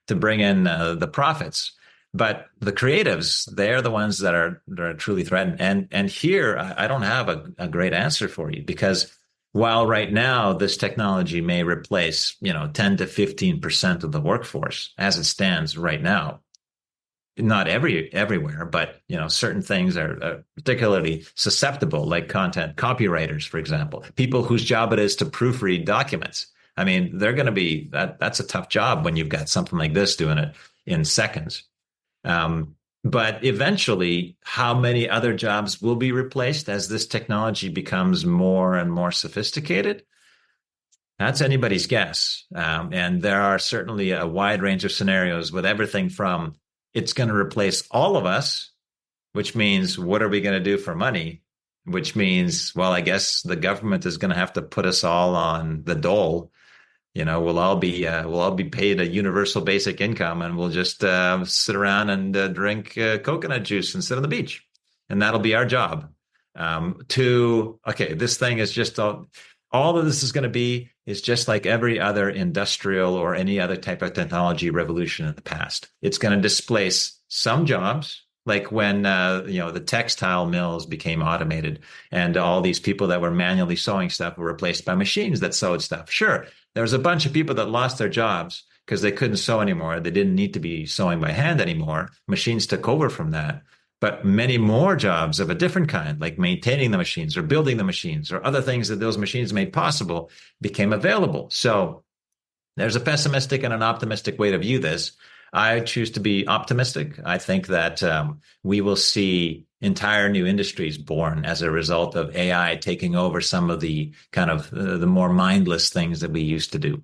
Speaker 2: bring in the profits. But the creatives, they're the ones that are truly threatened. And here, I don't have a great answer for you, because while right now this technology may replace 10 to 15% of the workforce as it stands right now, not everywhere, but certain things are particularly susceptible, like content copywriters, for example, people whose job it is to proofread documents. I mean, they're going to be that's a tough job when you've got something like this doing it in seconds. But eventually, how many other jobs will be replaced as this technology becomes more and more sophisticated? That's anybody's guess. And there are certainly a wide range of scenarios with everything from it's going to replace all of us, which means what are we going to do for money? Which means, well, I guess the government is going to have to put us all on the dole. We'll all be paid a universal basic income, and we'll just sit around and drink coconut juice and sit on the beach, and that'll be our job. This thing is just all of this is going to be is just like every other industrial or any other type of technology revolution in the past. It's going to displace some jobs, like when the textile mills became automated, and all these people that were manually sewing stuff were replaced by machines that sewed stuff. Sure, there was a bunch of people that lost their jobs because they couldn't sew anymore. They didn't need to be sewing by hand anymore. Machines took over from that. But many more jobs of a different kind, like maintaining the machines or building the machines or other things that those machines made possible, became available. So there's a pessimistic and an optimistic way to view this. I choose to be optimistic. I think that we will see entire new industries born as a result of AI taking over some of the kind of the more mindless things that we used to do.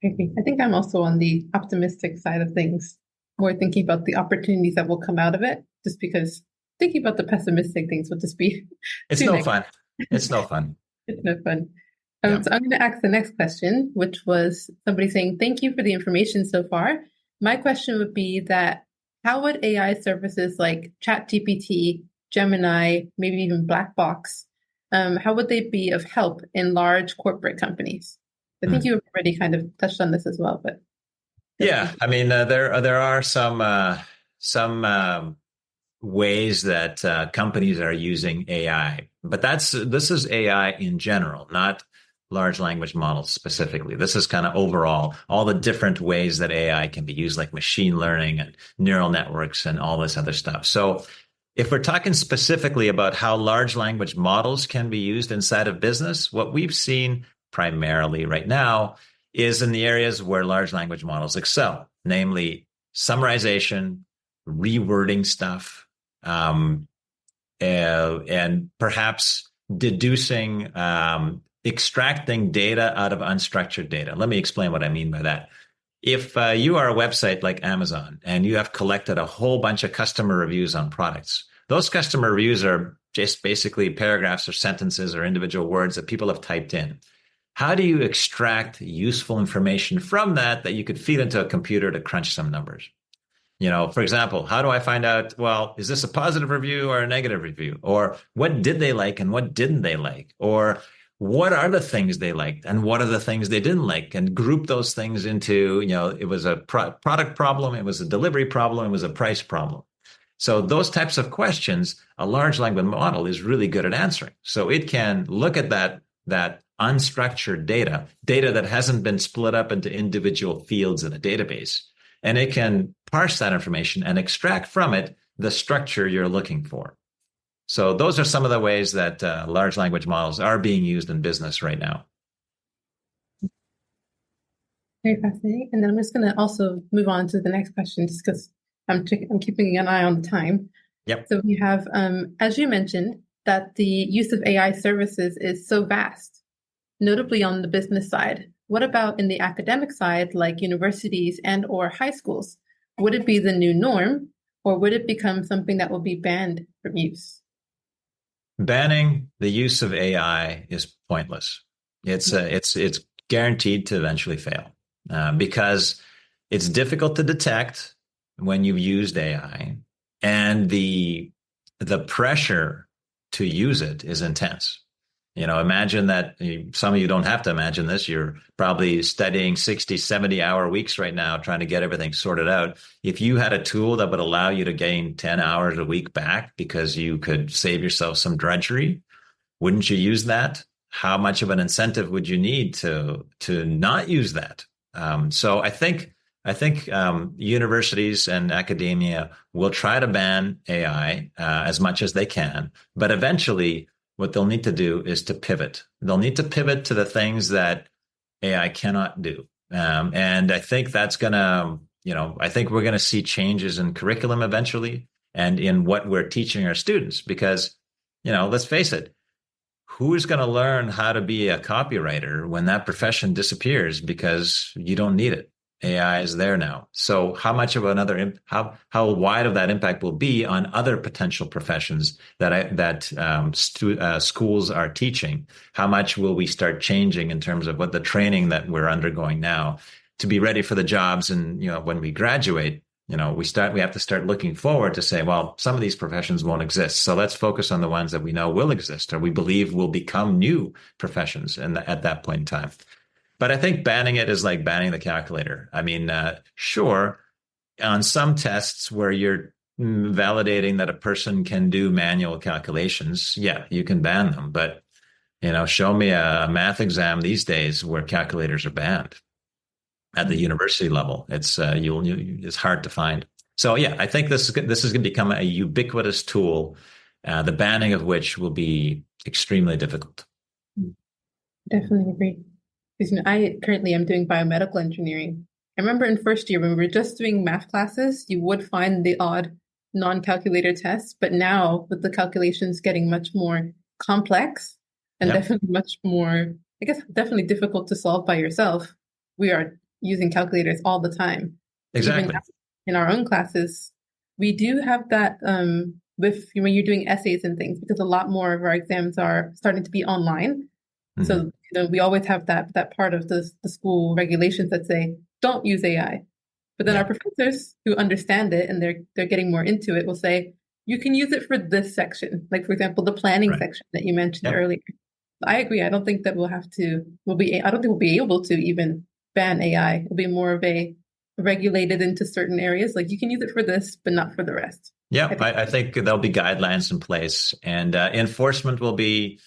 Speaker 1: I think I'm also on the optimistic side of things, more thinking about the opportunities that will come out of it, just because thinking about the pessimistic things will just be
Speaker 2: it's no fun. It's no fun.
Speaker 1: It's no fun. So I'm going to ask the next question, which was somebody saying, thank you for the information so far. My question would be that how would AI services like ChatGPT, Gemini, maybe even Black Box, how would they be of help in large corporate companies? I think you already kind of touched on this as well, but.
Speaker 2: Yeah, I mean, there are some ways that companies are using AI, but this is AI in general, not large language models specifically. This is kind of overall, all the different ways that AI can be used, like machine learning and neural networks and all this other stuff. So if we're talking specifically about how large language models can be used inside of business, what we've seen primarily right now is in the areas where large language models excel, namely summarization, rewording stuff, and perhaps deducing, extracting data out of unstructured data. Let me explain what I mean by that. If you are a website like Amazon and you have collected a whole bunch of customer reviews on products, those customer reviews are just basically paragraphs or sentences or individual words that people have typed in. How do you extract useful information from that you could feed into a computer to crunch some numbers? For example, how do I find out, well, is this a positive review or a negative review? Or what did they like and what didn't they like? Or what are the things they liked and what are the things they didn't like? And group those things into, it was a product problem, it was a delivery problem, it was a price problem. So those types of questions, a large language model is really good at answering. So it can look at that unstructured data that hasn't been split up into individual fields in a database, and it can parse that information and extract from it the structure you're looking for. So those are some of the ways that large language models are being used in business right now.
Speaker 1: Very fascinating. And then I'm just going to also move on to the next question, just because I'm keeping an eye on the time.
Speaker 2: Yep.
Speaker 1: So we have, as you mentioned, that the use of AI services is so vast, notably on the business side. What about in the academic side, like universities and or high schools? Would it be the new norm, or would it become something that will be banned from use?
Speaker 2: Banning the use of AI is pointless. It's guaranteed to eventually fail because it's difficult to detect when you've used AI, and the pressure to use it is intense. Imagine that some of you don't have to imagine this. You're probably studying 60, 70-hour weeks right now, trying to get everything sorted out. If you had a tool that would allow you to gain 10 hours a week back because you could save yourself some drudgery, wouldn't you use that? How much of an incentive would you need to not use that? So I think universities and academia will try to ban AI as much as they can, but eventually what they'll need to do is to pivot. They'll need to pivot to the things that AI cannot do. And I think that's going to, I think we're going to see changes in curriculum eventually and in what we're teaching our students, because, let's face it, who's going to learn how to be a copywriter when that profession disappears because you don't need it? AI is there now. So how much of how wide of that impact will be on other potential professions that schools are teaching? How much will we start changing in terms of what the training that we're undergoing now to be ready for the jobs? And, when we graduate, we have to start looking forward to say, well, some of these professions won't exist. So let's focus on the ones that we know will exist or we believe will become new professions at that point in time. But I think banning it is like banning the calculator. I mean, sure, on some tests where you're validating that a person can do manual calculations, yeah, you can ban them. But, show me a math exam these days where calculators are banned at the university level. It's hard to find. So, yeah, I think this is going to become a ubiquitous tool, the banning of which will be extremely difficult.
Speaker 1: Definitely agree. Because I currently am doing biomedical engineering. I remember in first year when we were just doing math classes, you would find the odd non-calculator tests, but now with the calculations getting much more complex and definitely much more, I guess, definitely difficult to solve by yourself, we are using calculators all the time.
Speaker 2: Exactly.
Speaker 1: Even in our own classes, we do have that with when you're doing essays and things, because a lot more of our exams are starting to be online. Mm-hmm. So we always have that part of the school regulations that say don't use AI, but then our professors who understand it and they're getting more into it will say you can use it for this section, like for example the planning section that you mentioned earlier. I agree. I don't think that I don't think we'll be able to even ban AI. It'll be more of a regulated into certain areas, like you can use it for this, but not for the rest.
Speaker 2: Yeah, I think there'll be guidelines in place, and enforcement will be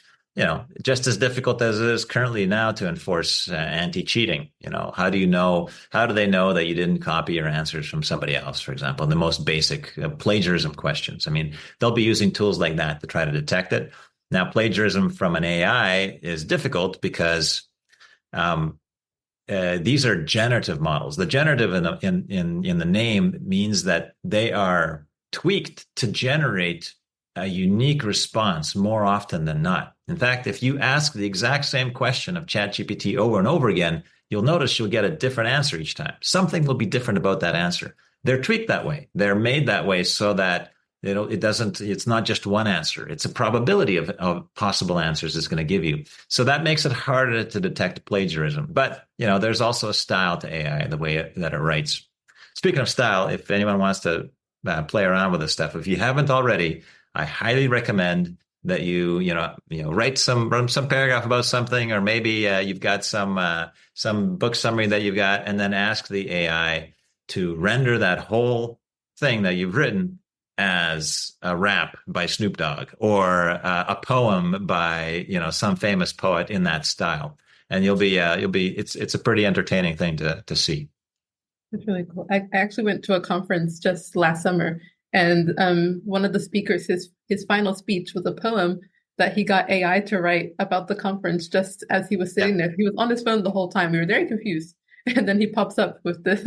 Speaker 2: just as difficult as it is currently now to enforce anti-cheating. How do they know that you didn't copy your answers from somebody else, for example, the most basic plagiarism questions? I mean, they'll be using tools like that to try to detect it. Now, plagiarism from an AI is difficult because these are generative models. The generative in the name means that they are tweaked to generate a unique response more often than not. In fact, if you ask the exact same question of ChatGPT over and over again, you'll notice you'll get a different answer each time. Something will be different about that answer. They're tweaked that way. They're made that way so that it's not just one answer. It's a probability of possible answers it's going to give you. So that makes it harder to detect plagiarism. But, there's also a style to AI, the way that it writes. speaking of style, if anyone wants to play around with this stuff, if you haven't already, I highly recommend that write some paragraph about something, or maybe you've got some book summary that you've got, and then ask the AI to render that whole thing that you've written as a rap by Snoop Dogg, or a poem by some famous poet in that style, and it's a pretty entertaining thing to see.
Speaker 1: That's really cool. I actually went to a conference just last summer, and one of the speakers, his final speech was a poem that he got AI to write about the conference just as he was sitting there. He was on his phone the whole time. We were very confused. And then he pops up with this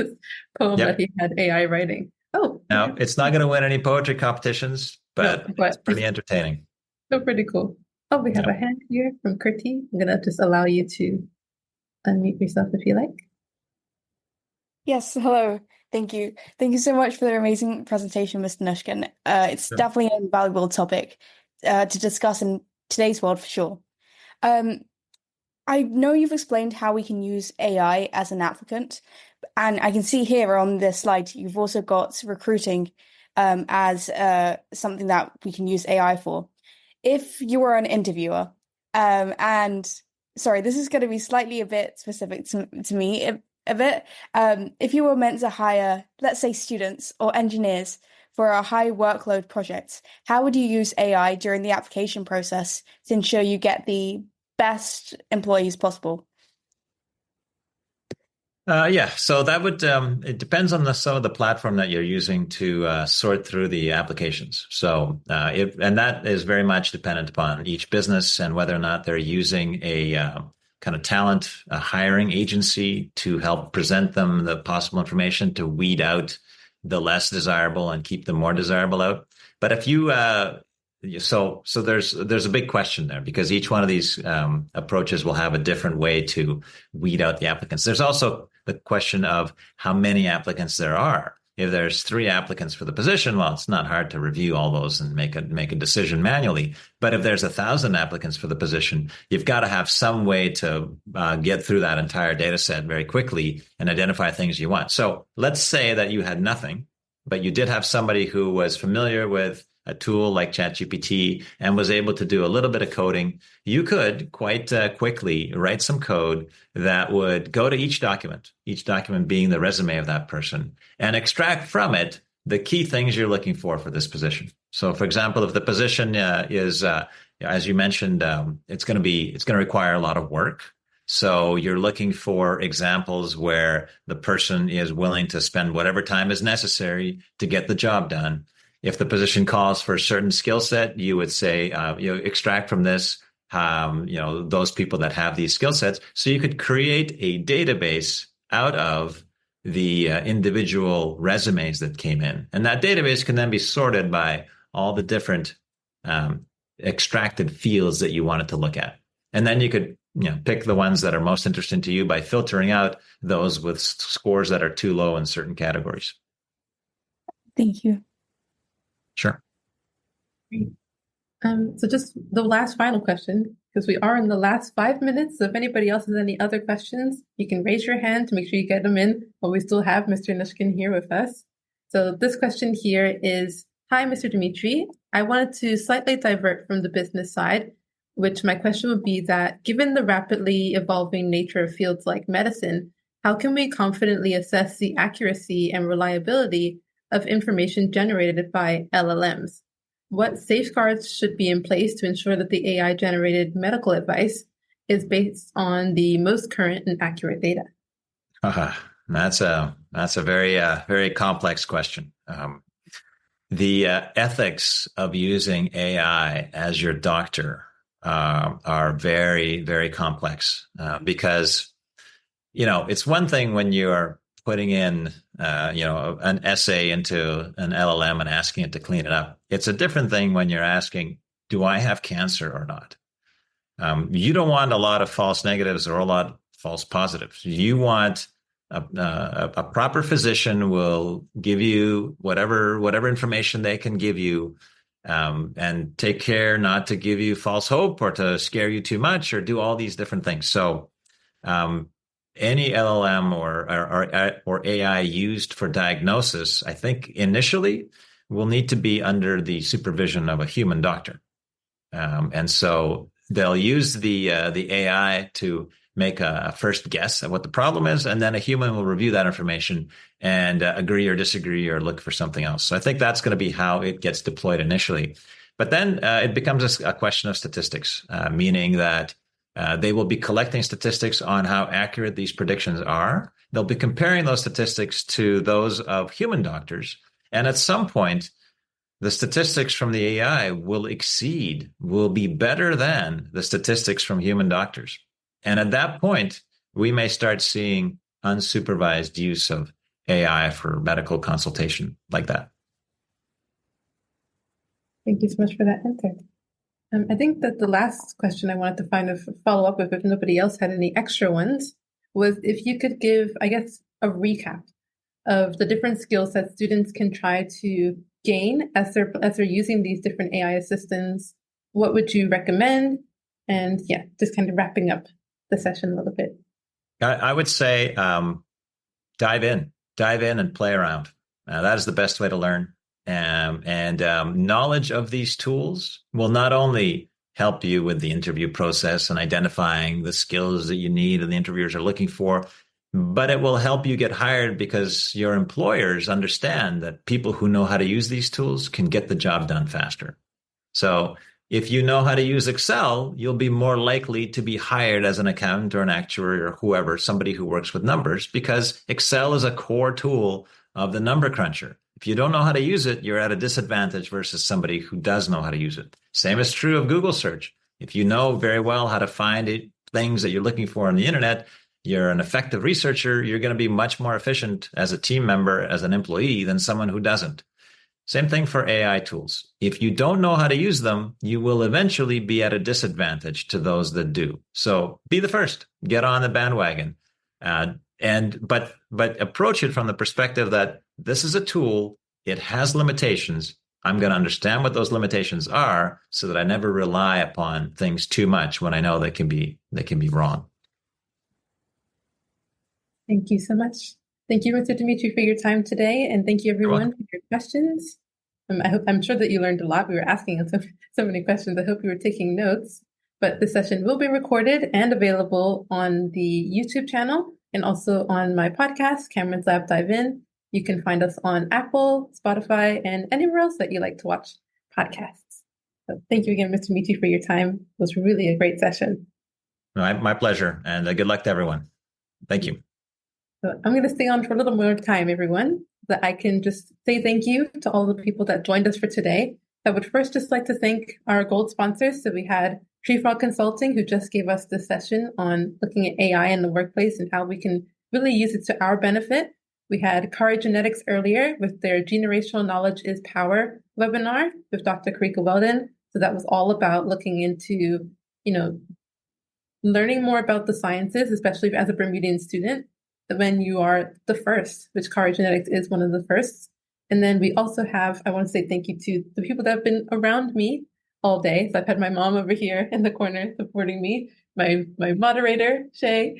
Speaker 1: poem that he had AI writing. Oh,
Speaker 2: now it's not going to win any poetry competitions, but it's pretty entertaining.
Speaker 1: So pretty cool. Oh, we have a hand here from Kurti. I'm going to just allow you to unmute yourself if you like.
Speaker 3: Yes, hello. Thank you. Thank you so much for the amazing presentation, Mr. Mnushkin. It's definitely an invaluable topic to discuss in today's world for sure. I know you've explained how we can use AI as an applicant, and I can see here on this slide, you've also got recruiting as something that we can use AI for. If you were an interviewer, and sorry, this is going to be slightly a bit specific to me, a bit. If you were meant to hire, let's say, students or engineers for a high workload project, how would you use AI during the application process to ensure you get the best employees possible?
Speaker 2: So that would it depends on some of the platform that you're using to sort through the applications. So and that is very much dependent upon each business and whether or not they're using a kind of talent hiring agency to help present them the possible information to weed out the less desirable and keep the more desirable out. But if you so there's a big question there, because each one of these approaches will have a different way to weed out the applicants. There's also the question of how many applicants there are. If there's 3 applicants for the position, well, it's not hard to review all those and make a decision manually. But if there's 1,000 applicants for the position, you've got to have some way to get through that entire data set very quickly and identify things you want. So let's say that you had nothing, but you did have somebody who was familiar with a tool like ChatGPT and was able to do a little bit of coding. You could quite quickly write some code that would go to each document being the resume of that person, and extract from it the key things you're looking for this position. So, for example, if the position is, as you mentioned, it's going to require a lot of work. So you're looking for examples where the person is willing to spend whatever time is necessary to get the job done. If the position calls for a certain skill set, you would say, extract from this, those people that have these skill sets. So you could create a database out of the individual resumes that came in. And that database can then be sorted by all the different extracted fields that you wanted to look at. And then you could pick the ones that are most interesting to you by filtering out those with scores that are too low in certain categories.
Speaker 3: Thank you.
Speaker 2: Sure.
Speaker 1: So just the last final question, because we are in the last 5 minutes. So if anybody else has any other questions, you can raise your hand to make sure you get them in while we still have Mr. Mnushkin here with us. So this question here is, hi, Mr. Dmitry. I wanted to slightly divert from the business side, which my question would be that given the rapidly evolving nature of fields like medicine, how can we confidently assess the accuracy and reliability of information generated by LLMs? What safeguards should be in place to ensure that the AI-generated medical advice is based on the most current and accurate data?
Speaker 2: That's a very very complex question. The ethics of using AI as your doctor are very very complex because it's one thing when you're putting in, an essay into an LLM and asking it to clean it up. It's a different thing when you're asking, do I have cancer or not? You don't want a lot of false negatives or a lot of false positives. You want a proper physician will give you whatever information they can give you, and take care not to give you false hope or to scare you too much or do all these different things. So, any LLM or AI used for diagnosis, I think initially will need to be under the supervision of a human doctor. And so they'll use the AI to make a first guess at what the problem is, and then a human will review that information and agree or disagree or look for something else. So I think that's going to be how it gets deployed initially. But then it becomes a question of statistics, meaning that they will be collecting statistics on how accurate these predictions are. They'll be comparing those statistics to those of human doctors. And at some point, the statistics from the AI will be better than the statistics from human doctors. And at that point, we may start seeing unsupervised use of AI for medical consultation like that.
Speaker 1: Thank you so much for that answer. I think that the last question I wanted to find a follow up with, if nobody else had any extra ones, was if you could give, I guess, a recap of the different skills that students can try to gain as they're using these different AI assistants. What would you recommend? And yeah, just kind of wrapping up the session a little bit.
Speaker 2: I would say dive in and play around. That is the best way to learn. Knowledge of these tools will not only help you with the interview process and identifying the skills that you need and the interviewers are looking for, but it will help you get hired because your employers understand that people who know how to use these tools can get the job done faster. So if you know how to use Excel, you'll be more likely to be hired as an accountant or an actuary or whoever, somebody who works with numbers, because Excel is a core tool of the number cruncher. If you don't know how to use it, you're at a disadvantage versus somebody who does know how to use it. Same is true of Google search. If you know very well how to find things that you're looking for on the internet, you're an effective researcher, you're going to be much more efficient as a team member, as an employee, than someone who doesn't. Same thing for AI tools. If you don't know how to use them, you will eventually be at a disadvantage to those that do. So be the first, get on the bandwagon, but approach it from the perspective that this is a tool, it has limitations. I'm going to understand what those limitations are so that I never rely upon things too much when I know they can be wrong.
Speaker 1: Thank you so much. Thank you, Mr. Dmitry, for your time today, and thank you everyone for your questions. I'm sure that you learned a lot. We were asking so many questions. I hope you were taking notes. But the session will be recorded and available on the YouTube channel and also on my podcast, Kameron's Lab Dive In. You can find us on Apple, Spotify, and anywhere else that you like to watch podcasts. So thank you again, Mr. Dmitry, for your time. It was really a great session.
Speaker 2: My pleasure, and good luck to everyone. Thank you.
Speaker 1: So I'm going to stay on for a little more time, everyone, so that I can just say thank you to all the people that joined us for today. I would first just like to thank our gold sponsors. So we had Treefrog Consulting, who just gave us this session on looking at AI in the workplace and how we can really use it to our benefit. We had Kari Genetics earlier with their Generational Knowledge is Power webinar with Dr. Karika Weldon. So that was all about looking into, learning more about the sciences, especially as a Bermudian student, when you are the first, which Kari Genetics is one of the firsts. And then we also have, I want to say thank you to the people that have been around me all day. So I've had my mom over here in the corner supporting me, my moderator, Shay,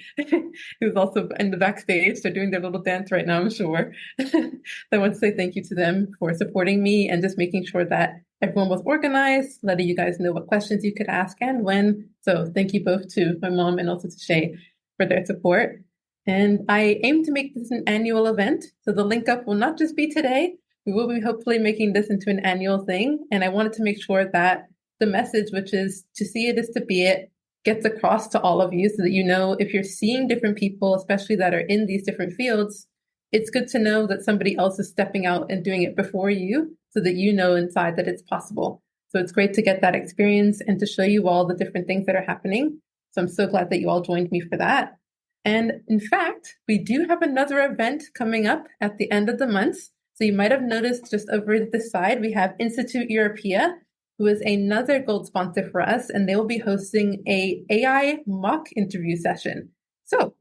Speaker 1: who's also in the backstage. They're doing their little dance right now, I'm sure. I want to say thank you to them for supporting me and just making sure that everyone was organized, letting you guys know what questions you could ask and when. So thank you both to my mom and also to Shay for their support. And I aim to make this an annual event. So the LinkUp will not just be today. We will be hopefully making this into an annual thing. And I wanted to make sure that the message, which is to see it is to be it, gets across to all of you so that you know if you're seeing different people, especially that are in these different fields, it's good to know that somebody else is stepping out and doing it before you so that you know inside that it's possible. So it's great to get that experience and to show you all the different things that are happening. So I'm so glad that you all joined me for that. And in fact, we do have another event coming up at the end of the month. So you might have noticed just over this side, we have Institute Europea, who is another gold sponsor for us, and they will be hosting a AI mock interview session. So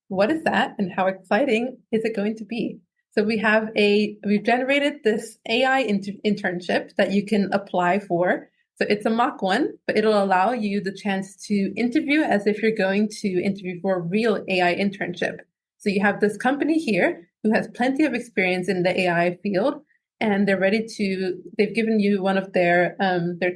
Speaker 1: what is that and how exciting is it going to be? So we've generated this AI internship that you can apply for So it's a mock one, but it'll allow you the chance to interview as if you're going to interview for a real AI internship. So you have this company here who has plenty of experience in the AI field, and they've given you one of their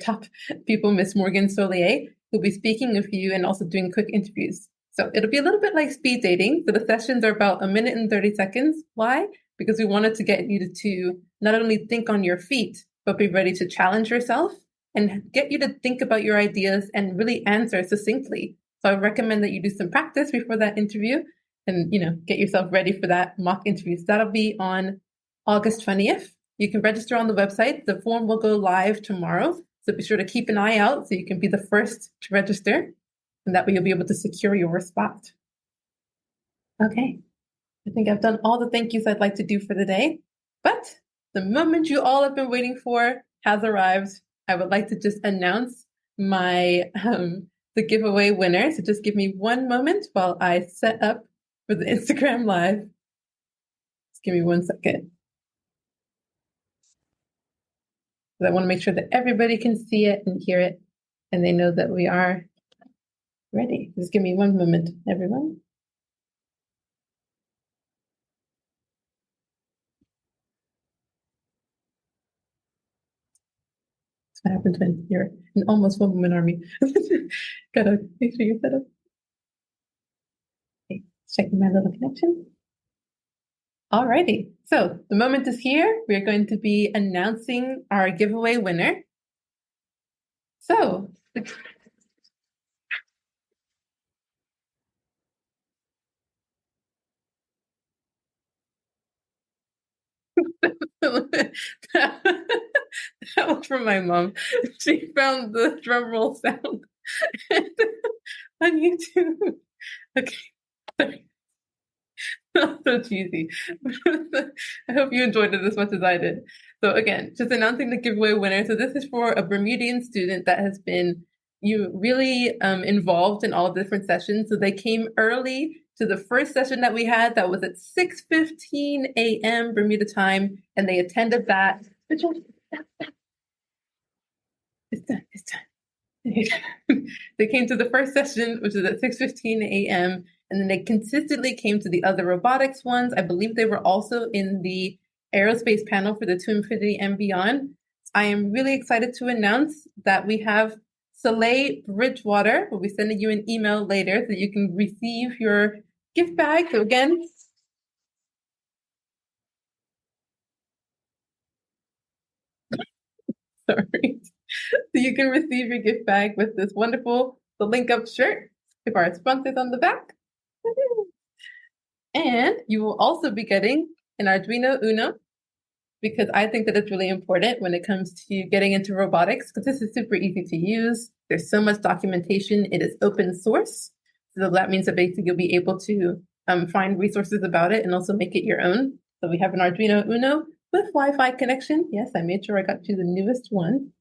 Speaker 1: top people, Miss Morgan Solier, who'll be speaking with you and also doing quick interviews. So it'll be a little bit like speed dating. So the sessions are about 1 minute and 30 seconds. Why? Because we wanted to get you to not only think on your feet, but be ready to challenge yourself and get you to think about your ideas and really answer succinctly. So I recommend that you do some practice before that interview and, get yourself ready for that mock interview. So that'll be on August 20th. You can register on the website. The form will go live tomorrow. So be sure to keep an eye out so you can be the first to register. And that way you'll be able to secure your spot. Okay. I think I've done all the thank yous I'd like to do for the day. But the moment you all have been waiting for has arrived. I would like to just announce the giveaway winner. So just give me one moment while I set up for the Instagram Live. Just give me 1 second. I want to make sure that everybody can see it and hear it, and they know that we are ready. Just give me 1 moment, everyone. That's what happens when you're an almost one-woman army. Gotta make sure you're set up. Okay, checking my little connection. Alrighty, so the moment is here. We are going to be announcing our giveaway winner. So, that was from my mom. She found the drum roll sound on YouTube. Okay, sorry. So cheesy. I hope you enjoyed it as much as I did. So again, just announcing the giveaway winner. So this is for a Bermudian student that has been really involved in all different sessions. So they came early to the first session that we had that was at 6:15 a.m. Bermuda time, and they attended that. It's done. It's done. They came to the first session, which is at 6:15 a.m., and then they consistently came to the other robotics ones. I believe they were also in the aerospace panel for the To Infinity and Beyond. I am really excited to announce that we have Soleil Bridgewater. We'll be sending you an email later so you can receive your gift bag. So again, sorry. So you can receive your gift bag with this wonderful The LinkUp shirt with our sponsors on the back. And you will also be getting an Arduino Uno, because I think that it's really important when it comes to getting into robotics, because this is super easy to use. There's so much documentation. It is open source. So that means that basically you'll be able to find resources about it and also make it your own. So we have an Arduino Uno with Wi-Fi connection. Yes, I made sure I got you the newest one.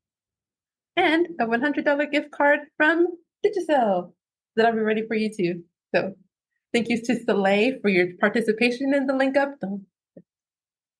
Speaker 1: And a $100 gift card from Digicel that'll be ready for you too. So thank you to Soleil for your participation in the LinkUp.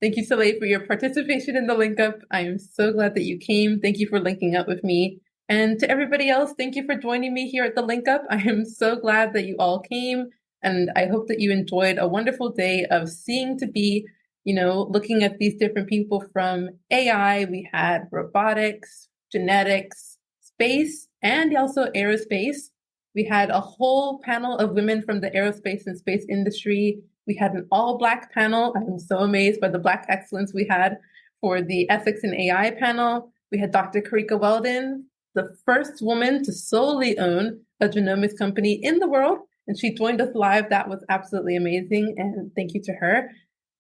Speaker 1: Thank you, Soleil, for your participation in the LinkUp. I am so glad that you came. Thank you for linking up with me. And to everybody else, thank you for joining me here at the LinkUp. I am so glad that you all came. And I hope that you enjoyed a wonderful day of seeing to be, looking at these different people from AI. We had robotics, genetics, space, and also aerospace. We had a whole panel of women from the aerospace and space industry. We had an all-Black panel. I'm so amazed by the Black excellence we had for the ethics and AI panel. We had Dr. Karika Weldon, the first woman to solely own a genomics company in the world. And she joined us live. That was absolutely amazing. And thank you to her.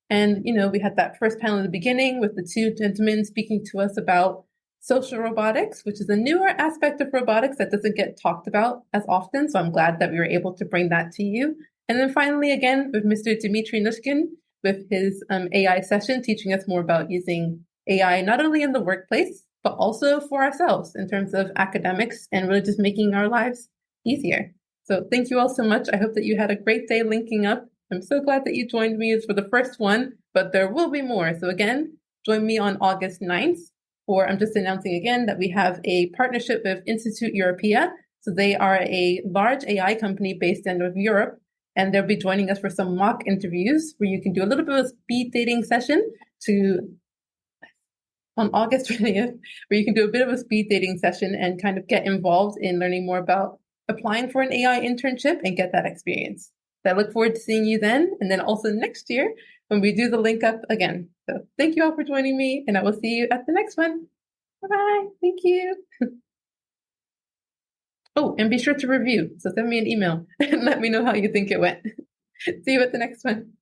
Speaker 1: And, we had that first panel at the beginning with the two gentlemen speaking to us about social robotics, which is a newer aspect of robotics that doesn't get talked about as often. So I'm glad that we were able to bring that to you. And then finally, again, with Mr. Dmitry Mnushkin with his AI session, teaching us more about using AI, not only in the workplace, but also for ourselves in terms of academics and really just making our lives easier. So thank you all so much. I hope that you had a great day linking up. I'm so glad that you joined me for the first one, but there will be more. So again, join me on August 9th or I'm just announcing again that we have a partnership with Institute Europea. So they are a large AI company based out of Europe, and they'll be joining us for some mock interviews where you can do a little bit of a speed dating session on August 20th, where you can do a bit of a speed dating session and kind of get involved in learning more about applying for an AI internship and get that experience. So I look forward to seeing you then, and then also next year when we do the LinkUp again. So thank you all for joining me, and I will see you at the next one. Bye-bye. Thank you. Oh, and be sure to review. So send me an email and let me know how you think it went. See you at the next one.